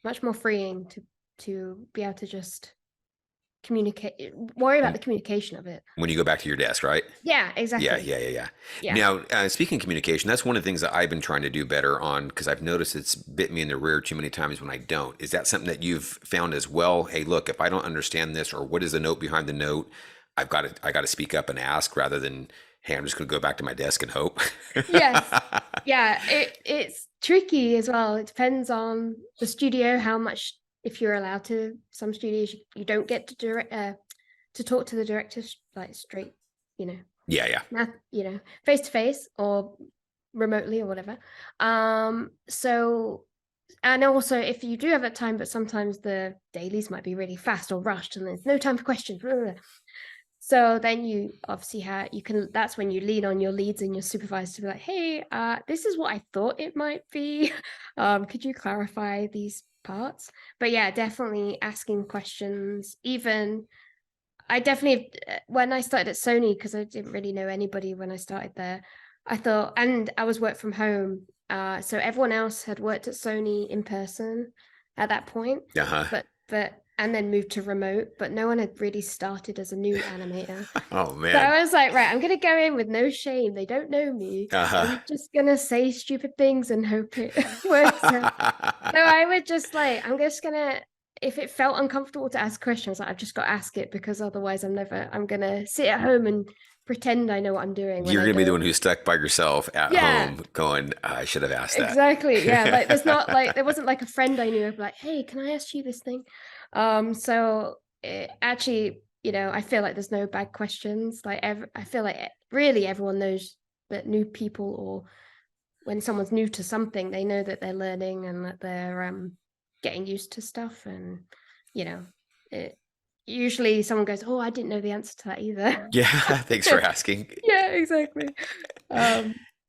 much more freeing to be able to just communicate, worry about the communication of it. When you go back to your desk, right? Yeah, exactly. Yeah. Now, speaking of communication, that's one of the things that I've been trying to do better on because I've noticed it's bit me in the rear too many times when I don't. Is that something that you've found as well? Hey, look, if I don't understand this or what is the note behind the note, I got to speak up and ask rather than, hey, I'm just going to go back to my desk and hope. Yes. Yeah. It's tricky as well. It depends on the studio, how much, if you're allowed to. Some studios you don't get to talk to the directors like straight, Yeah. face to face or remotely or whatever. So, and also if you do have that time, but sometimes the dailies might be really fast or rushed and there's no time for questions. Blah, blah, blah. So then you obviously that's when you lean on your leads and your supervisor to be like, hey, this is what I thought it might be. Could you clarify these parts? But yeah, definitely asking questions. I definitely, when I started at Sony, because I didn't really know anybody when I started there, I thought, and I was work from home. So everyone else had worked at Sony in person at that point, and then moved to remote, but no one had really started as a new animator. Oh So man. I was like, right, I'm gonna go in with no shame. They don't know me. I'm just gonna say stupid things and hope it works out. So I would just like, I'm just gonna, if it felt uncomfortable to ask questions, like, I've just got to ask it because otherwise I'm gonna sit at home and pretend I know what I'm doing. You're going to be the one who's stuck by yourself at home going, I should have asked that. Exactly. Yeah. Like there wasn't like a friend I knew of like, hey, can I ask you this thing? So actually, I feel like there's no bad questions. Like I feel like really everyone knows that new people, or when someone's new to something, they know that they're learning and that they're getting used to stuff. And usually someone goes, oh, I didn't know the answer to that either. Yeah, thanks for asking. Yeah, exactly.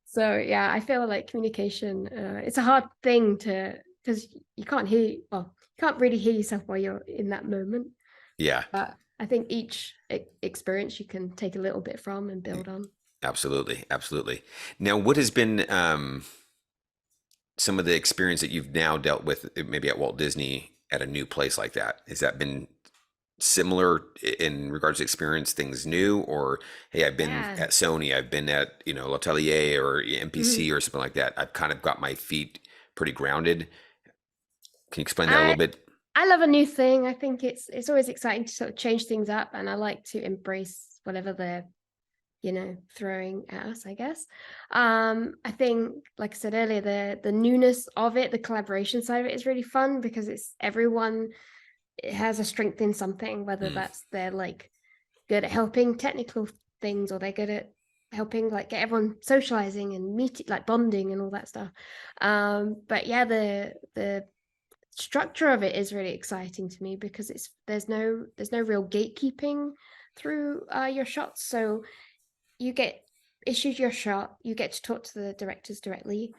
So yeah, I feel like communication, it's a hard thing because you can't really hear yourself while you're in that moment. Yeah. But I think each experience you can take a little bit from and build on. Absolutely. Now, what has been some of the experience that you've now dealt with maybe at Walt Disney at a new place like that? Has that been similar in regards to experience things new, or hey, I've been at Sony, I've been at L'Atelier or MPC or something like that, I've kind of got my feet pretty grounded? Can you explain that a little bit? I love a new thing. I think it's always exciting to sort of change things up, and I like to embrace whatever throwing at us, I guess. I think, like I said earlier, the newness of it, the collaboration side of it is really fun because it's everyone has a strength in something, whether that's they're like good at helping technical things or they're good at helping like get everyone socializing and meeting, like bonding and all that stuff. But yeah, the structure of it is really exciting to me because there's no real gatekeeping through your shots. So you get issued your shot, you get to talk to the directors directly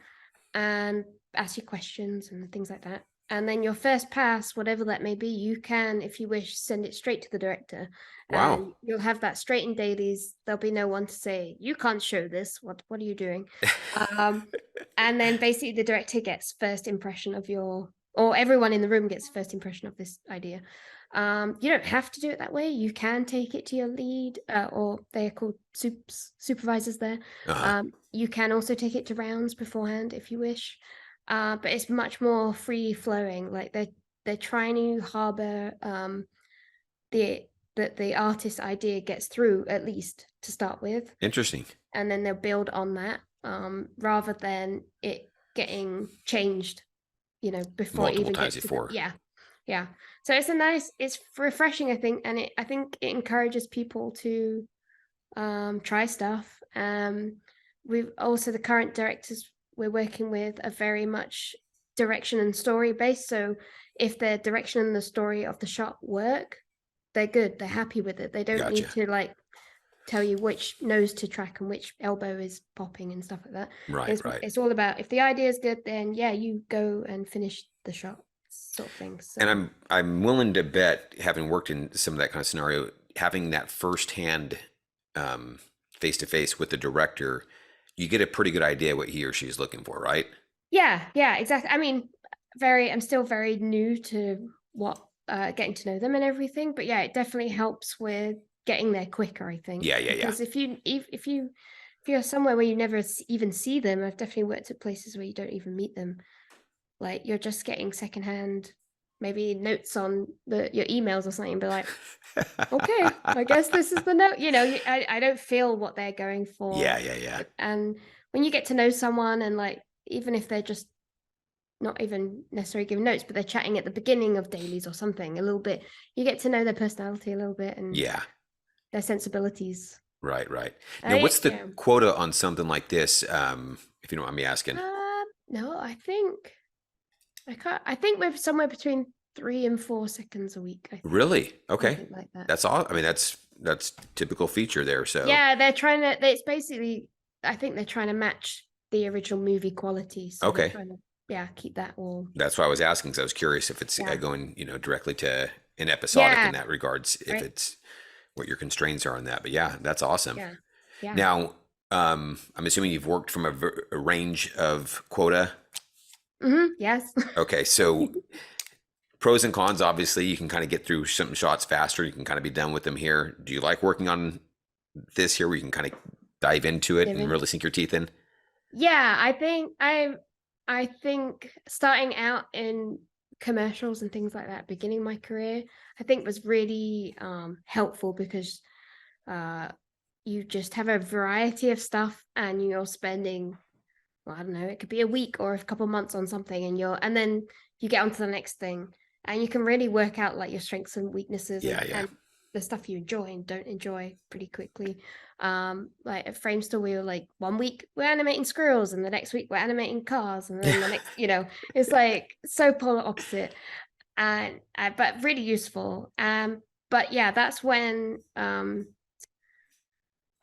and ask you questions and things like that. And then your first pass, whatever that may be, you can, if you wish, send it straight to the director. Wow. And you'll have that straight in dailies. There'll be no one to say, you can't show this. What are you doing? And then basically the director gets first impression of or everyone in the room gets first impression of this idea. You don't have to do it that way. You can take it to your lead, or they're called supervisors there. You can also take it to rounds beforehand if you wish. But it's much more free flowing. Like they're trying to harbor the artist's idea gets through, at least to start with. Interesting. And then they'll build on that, rather than it getting changed, before multiple it even times gets before. Yeah. So it's refreshing, I think, and I think it encourages people to try stuff. We've also, the current directors we're working with are very much direction and story based. So if the direction and the story of the shot work, they're good. They're happy with it. They don't need to like tell you which nose to track and which elbow is popping and stuff like that. Right. It's all about, if the idea is good, then yeah, you go and finish the shot, sort of thing. So. And I'm willing to bet, having worked in some of that kind of scenario, having that firsthand face to face with the director, you get a pretty good idea what he or she is looking for, right? Yeah, exactly. I mean, I'm still very new to what getting to know them and everything, but yeah, it definitely helps with getting there quicker, I think. Yeah. Because if you're somewhere where you never even see them, I've definitely worked at places where you don't even meet them. Like you're just getting secondhand, maybe notes on your emails or something, but like, okay, I guess this is the note. I don't feel what they're going for. Yeah. And when you get to know someone, and like, even if they're just not even necessarily giving notes, but they're chatting at the beginning of dailies or something a little bit, you get to know their personality a little bit and their sensibilities. Right. Now, what's the quota on something like this? If you don't mind me asking. No, I think we're somewhere between 3 and 4 seconds a week. I think. Really? Okay. Something like that. That's all. I mean, that's typical feature there. So yeah, they're trying to. It's basically, I think they're trying to match the original movie quality. So okay. Keep that all. That's why I was asking, because I was curious if it's going, directly to an episodic in that regards, if it's what your constraints are on that. But yeah, that's awesome. Yeah. Now, I'm assuming you've worked from a range of quota. Yes. Okay, so pros and cons. Obviously, you can kind of get through some shots faster. You can kind of be done with them here. Do you like working on this here, where you can kind of dive into it and really sink your teeth in? Yeah, I think starting out in commercials and things like that, beginning my career, I think was really helpful because you just have a variety of stuff, and you're spending, well, I don't know, it could be a week or a couple months on something, and then you get on to the next thing, and you can really work out like your strengths and weaknesses and the stuff you enjoy and don't enjoy pretty quickly. Like at Framestore, we were like, 1 week we're animating squirrels and the next week we're animating cars, and then the next, it's like so polar opposite, and but really useful. But yeah, that's when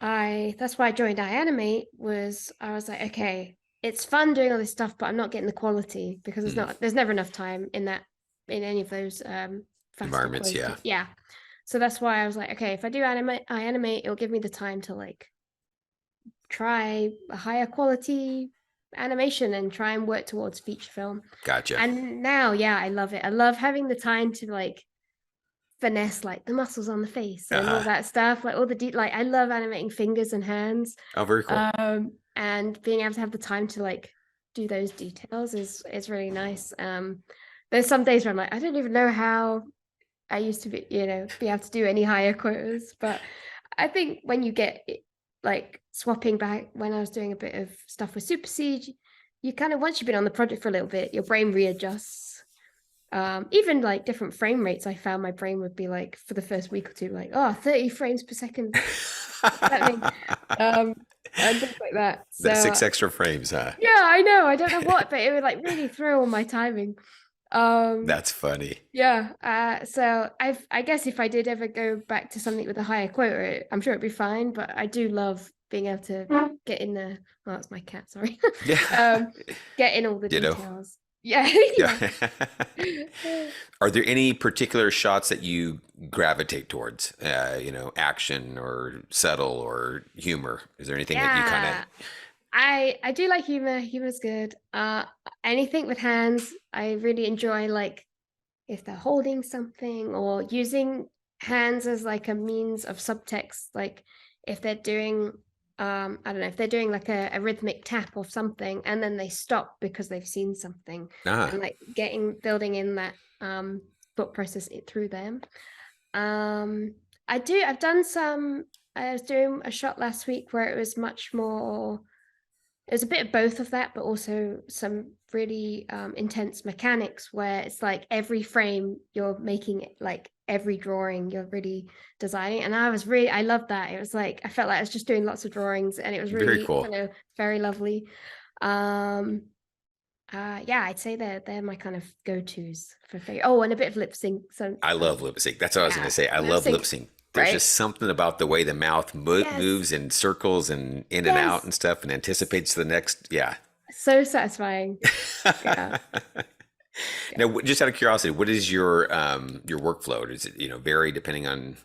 that's why I joined iAnimate. I was like, okay, it's fun doing all this stuff, but I'm not getting the quality because there's never enough time in any of those environments. Yeah. So that's why I was like, okay, if I do iAnimate, it'll give me the time to like try a higher quality animation and try and work towards feature film. Gotcha. And now, I love it. I love having the time to like finesse like the muscles on the face and all that stuff, like all the like I love animating fingers and hands. Oh, very cool. And being able to have the time to like do those details is really nice. There's some days where I'm like, I don't even know how I used to be able to do any higher quotas, but I think when you get like swapping back when I was doing a bit of stuff with Super Siege, you kind of, once you've been on the project for a little bit, your brain readjusts. Even like different frame rates, I found my brain would be like, for the first week or two, like, oh, 30 frames per second. What's happening? And things like that. That's So 6 extra frames, huh? yeah, I know. I don't know what, but it would like really throw on my timing. Um, That's funny. yeah. So I guess if I did ever go back to something with a higher quota, I'm sure it'd be fine. But I do love being able to get in there. Oh, that's my cat, sorry. Yeah. um, get in all the Ditto. details. Yeah, Yeah. yeah. Are there any particular shots that you gravitate towards? Action or subtle or humor? Is there anything that you kind of? Yeah. I do like humor. Humor's good. Anything with hands, I really enjoy, like if they're holding something or using hands as like a means of subtext, like if they're doing I don't know, if they're doing like a rhythmic tap or something and then they stop because they've seen something, Ah, and like building in that thought process through them. Um I've done some. I was doing a shot last week where it was much more, it was a bit of both of that, but also some really intense mechanics where it's like every frame you're making it, like every drawing you're really designing. And I loved that. It was like, I felt like I was just doing lots of drawings and it was very really, cool. very lovely. Um, yeah, I'd say they're my kind of go-tos for favorite. Oh, and a bit of lip sync. So I love lip sync. That's what I was going to yeah, say. I lip love lip sync, sync. There's right? just something about the way the mouth Yes, moves in circles and in and out yes. and stuff and anticipates the next. Yeah. So satisfying. Yeah, yeah. Now, just out of curiosity, what is your workflow? Does it vary depending on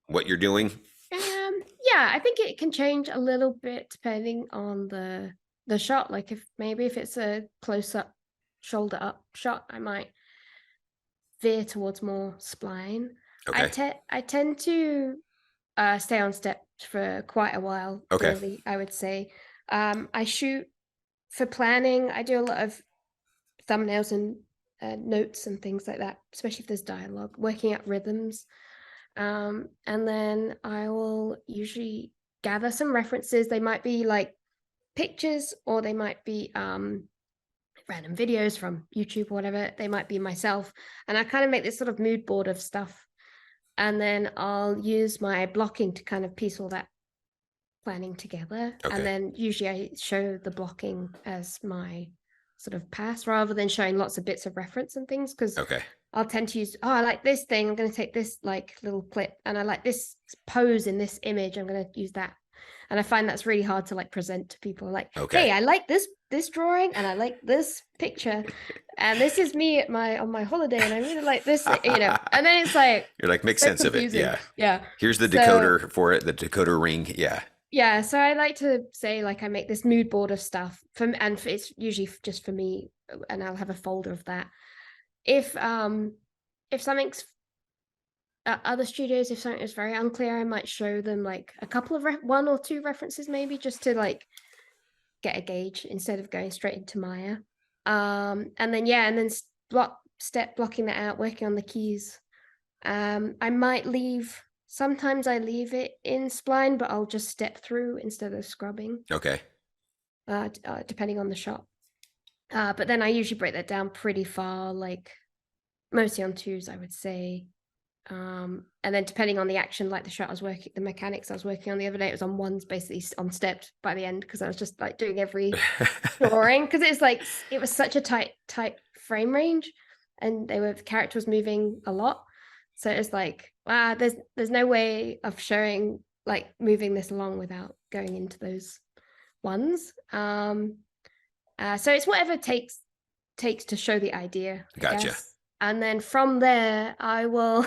what you're doing? Yeah, I think it can change a little bit depending on the shot. Like if it's a close up, shoulder up shot, I might veer towards more spline. Okay. I tend to stay on step for quite a while, Okay. really, I would say. I shoot for planning. I do a lot of thumbnails and notes and things like that, especially if there's dialogue, working out rhythms. And then I will usually gather some references. They might be like pictures or they might be random videos from YouTube or whatever. They might be myself. And I kind of make this sort of mood board of stuff. And then I'll use my blocking to kind of piece all that planning together. And Okay. then usually I show the blocking as my sort of pass rather than showing lots of bits of reference and things, because Okay. I'll tend to use, oh, I like this thing, I'm going to take this like little clip, and I like this pose in this image, I'm going to use that. And I find that's really hard to like present to people, like, Okay. hey, I like this drawing and I like this picture, and this is me at on my holiday and I really like this, and then it's like You're like, make so sense of it. confusing. Yeah. Yeah. Here's the So decoder for it, the decoder ring. Yeah. yeah, so I like to say like I make this mood board of stuff it's usually just for me, and I'll have a folder of that. If something's at other studios, if something is very unclear, I might show them like a couple of one or two references maybe, just to like get a gauge instead of going straight into Maya. And then yeah, and then blocking that out, working on the keys. I might sometimes I leave it in spline, but I'll just step through instead of scrubbing, Okay. depending on the shot. But then I usually break that down pretty far, like mostly on twos, I would say. And then depending on the action, like the mechanics I was working on the other day, it was on ones, basically on steps by the end, because I was just like doing every drawing, because it's like it was such a tight frame range, and the character was moving a lot, so it's like there's no way of showing like moving this along without going into those ones. So it's whatever it takes to show the idea, I Gotcha. guess. And then from there, I will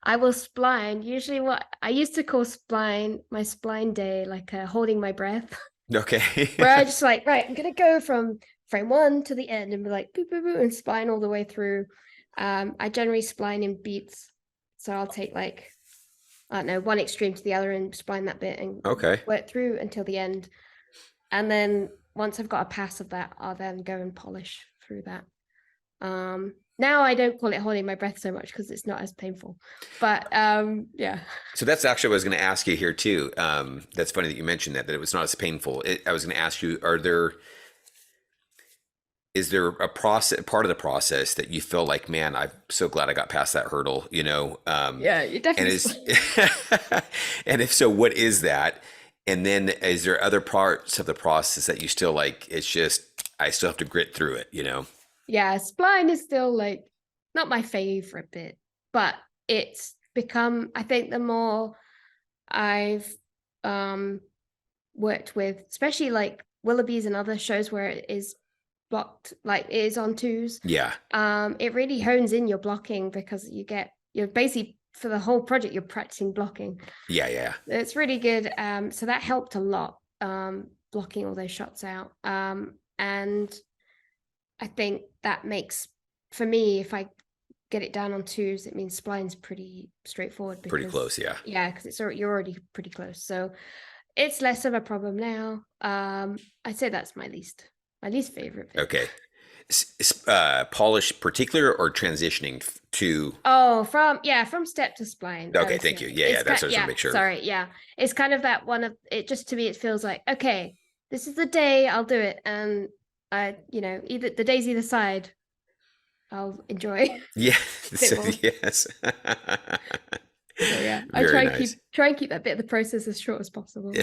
spline. Usually, what I used to call my spline day, like holding my breath, Okay. where I just like, right, I'm gonna go from frame one to the end and be like, boop, boop, boop, and spline all the way through. I generally spline in beats, so I'll take like, I don't know, one extreme to the other and spline that bit and Okay. work through until the end. And then once I've got a pass of that, I'll then go and polish through that. now I don't call it holding my breath so much because it's not as painful. But yeah. So that's actually what I was going to ask you here too. That's funny that you mentioned that it was not as painful. I was going to ask you, is there a part of the process that you feel like, man, I'm so glad I got past that hurdle, Yeah, you definitely. And if so, what is that? And then is there other parts of the process that you still like, it's just, I still have to grit through it, Yeah, spline is still like not my favorite bit, but it's become, I think the more I've worked with, especially like Willoughby's and other shows where it is blocked, like it is on twos. Yeah. It really hones in your blocking because you're basically for the whole project, you're practicing blocking. Yeah. It's really good. So that helped a lot, blocking all those shots out. And I think that makes, for me, if I get it down on twos, it means spline's pretty straightforward. Because, pretty close, yeah. Yeah, because you're already pretty close. So it's less of a problem now. I'd say that's my least favorite bit. Okay. Polish particular or transitioning to? Oh, from step to spline. Okay, thank you. Yeah, that's what I was to make sure. Sorry, yeah. It's kind of that one of it, just to me it feels like, okay, this is the day I'll do it, and I, either the days either side I'll enjoy. Yeah. Yes. So yeah, I try and keep that bit of the process as short as possible.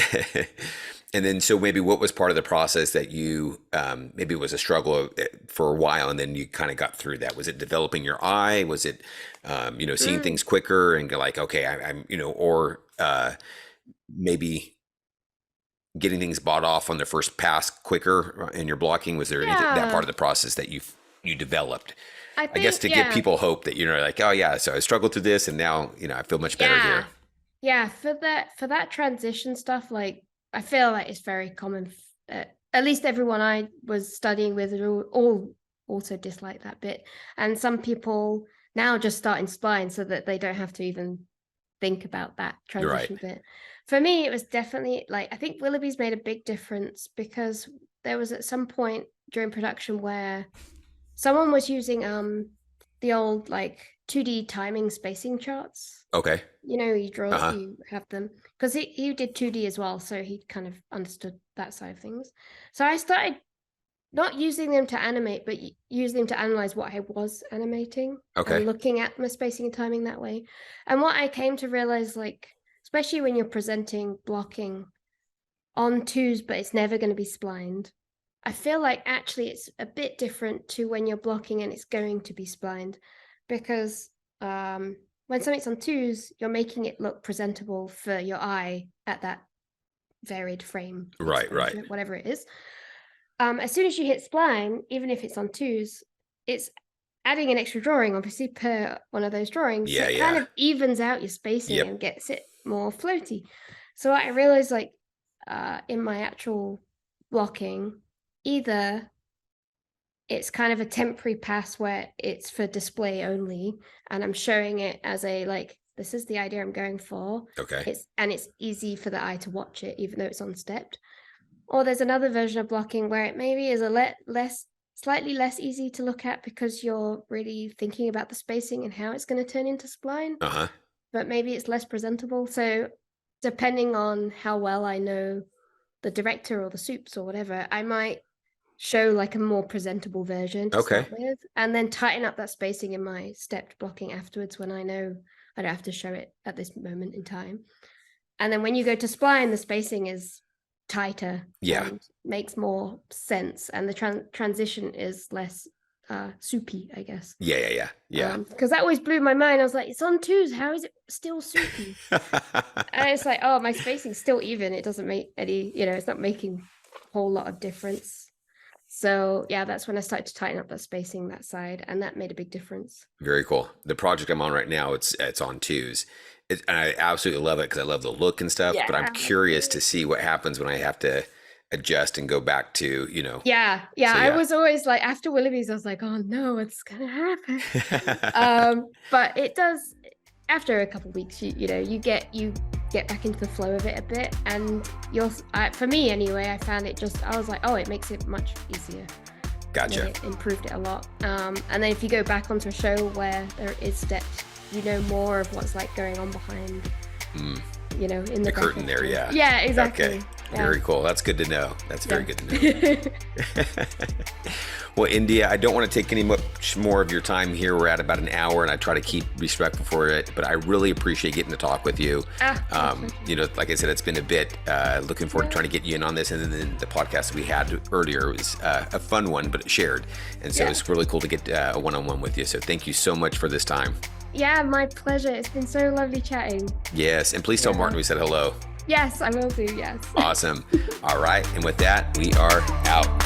And then, so maybe what was part of the process that you maybe it was a struggle for a while, and then you kind of got through that? Was it developing your eye? Was it seeing things quicker and go like, okay, I'm or maybe getting things bought off on the first pass quicker in your blocking? Was there anything, that part of the process that you developed? I guess to give people hope that like, oh yeah, so I struggled through this and now I feel much better here. Yeah, for that transition stuff, like I feel like it's very common. At least everyone I was studying with all also dislike that bit, and some people now just start in spline so that they don't have to even think about that transition bit. For me, it was definitely like, I think Willoughby's made a big difference because there was at some point during production where someone was using the old like 2D timing spacing charts. Okay. You draw, you have them, because he did 2D as well, so he kind of understood that side of things. So I started not using them to animate, but using them to analyze what I was animating. Okay. And looking at my spacing and timing that way. And what I came to realize, like, especially when you're presenting blocking on twos, but it's never going to be splined, I feel like actually it's a bit different to when you're blocking and it's going to be splined, because when something's on twos, you're making it look presentable for your eye at that varied frame. Right. Whatever it is. As soon as you hit spline, even if it's on twos, it's adding an extra drawing, obviously, per one of those drawings. Yeah, so it kind of evens out your spacing and gets it more floaty. So I realized, like, in my actual blocking, either it's kind of a temporary pass where it's for display only, and I'm showing it as a, like, this is the idea I'm going for. Okay. It's easy for the eye to watch it, even though it's unstepped. Or there's another version of blocking where it maybe is slightly less easy to look at because you're really thinking about the spacing and how it's going to turn into spline. But maybe it's less presentable. So depending on how well I know the director or the soups or whatever, I might show like a more presentable version to start with, and then tighten up that spacing in my stepped blocking afterwards when I know I don't have to show it at this moment in time. And then when you go to spline, the spacing is tighter, and makes more sense, and the transition is less soupy, I guess. Yeah. Because that always blew my mind. I was like, it's on twos, how is it still soupy? And it's like, oh, my spacing's still even, it doesn't make any, it's not making a whole lot of difference. So yeah, that's when I started to tighten up that spacing, that side, and that made a big difference. Very cool. The project I'm on right now, it's on twos. And I absolutely love it because I love the look and stuff, but I'm curious to see what happens when I have to adjust and go back to, Yeah. I was always like, after Willoughby's, I was like, oh no, what's going to happen? But it does, after a couple of weeks, you get back into the flow of it a bit, and for me anyway, I found it I was like, oh, it makes it much easier. Gotcha. It improved it a lot. And then if you go back onto a show where there is depth, you know more of what's like going on behind, you know, in the curtain there. Yeah. Yeah, exactly. Okay. Yeah. Very cool. That's good to know. That's very good to know. Well, India, I don't want to take any much more of your time here. We're at about an hour, and I try to keep respectful for it. But I really appreciate getting to talk with you. You know, like I said, it's been a bit. Looking forward to trying to get you in on this. And then the podcast we had earlier was a fun one, but it shared. And so it's really cool to get a one-on-one with you. So thank you so much for this time. Yeah, my pleasure. It's been so lovely chatting. Yes, and please tell Martin we said hello. Yes, I will do. Yes. Awesome. All right, and with that, we are out.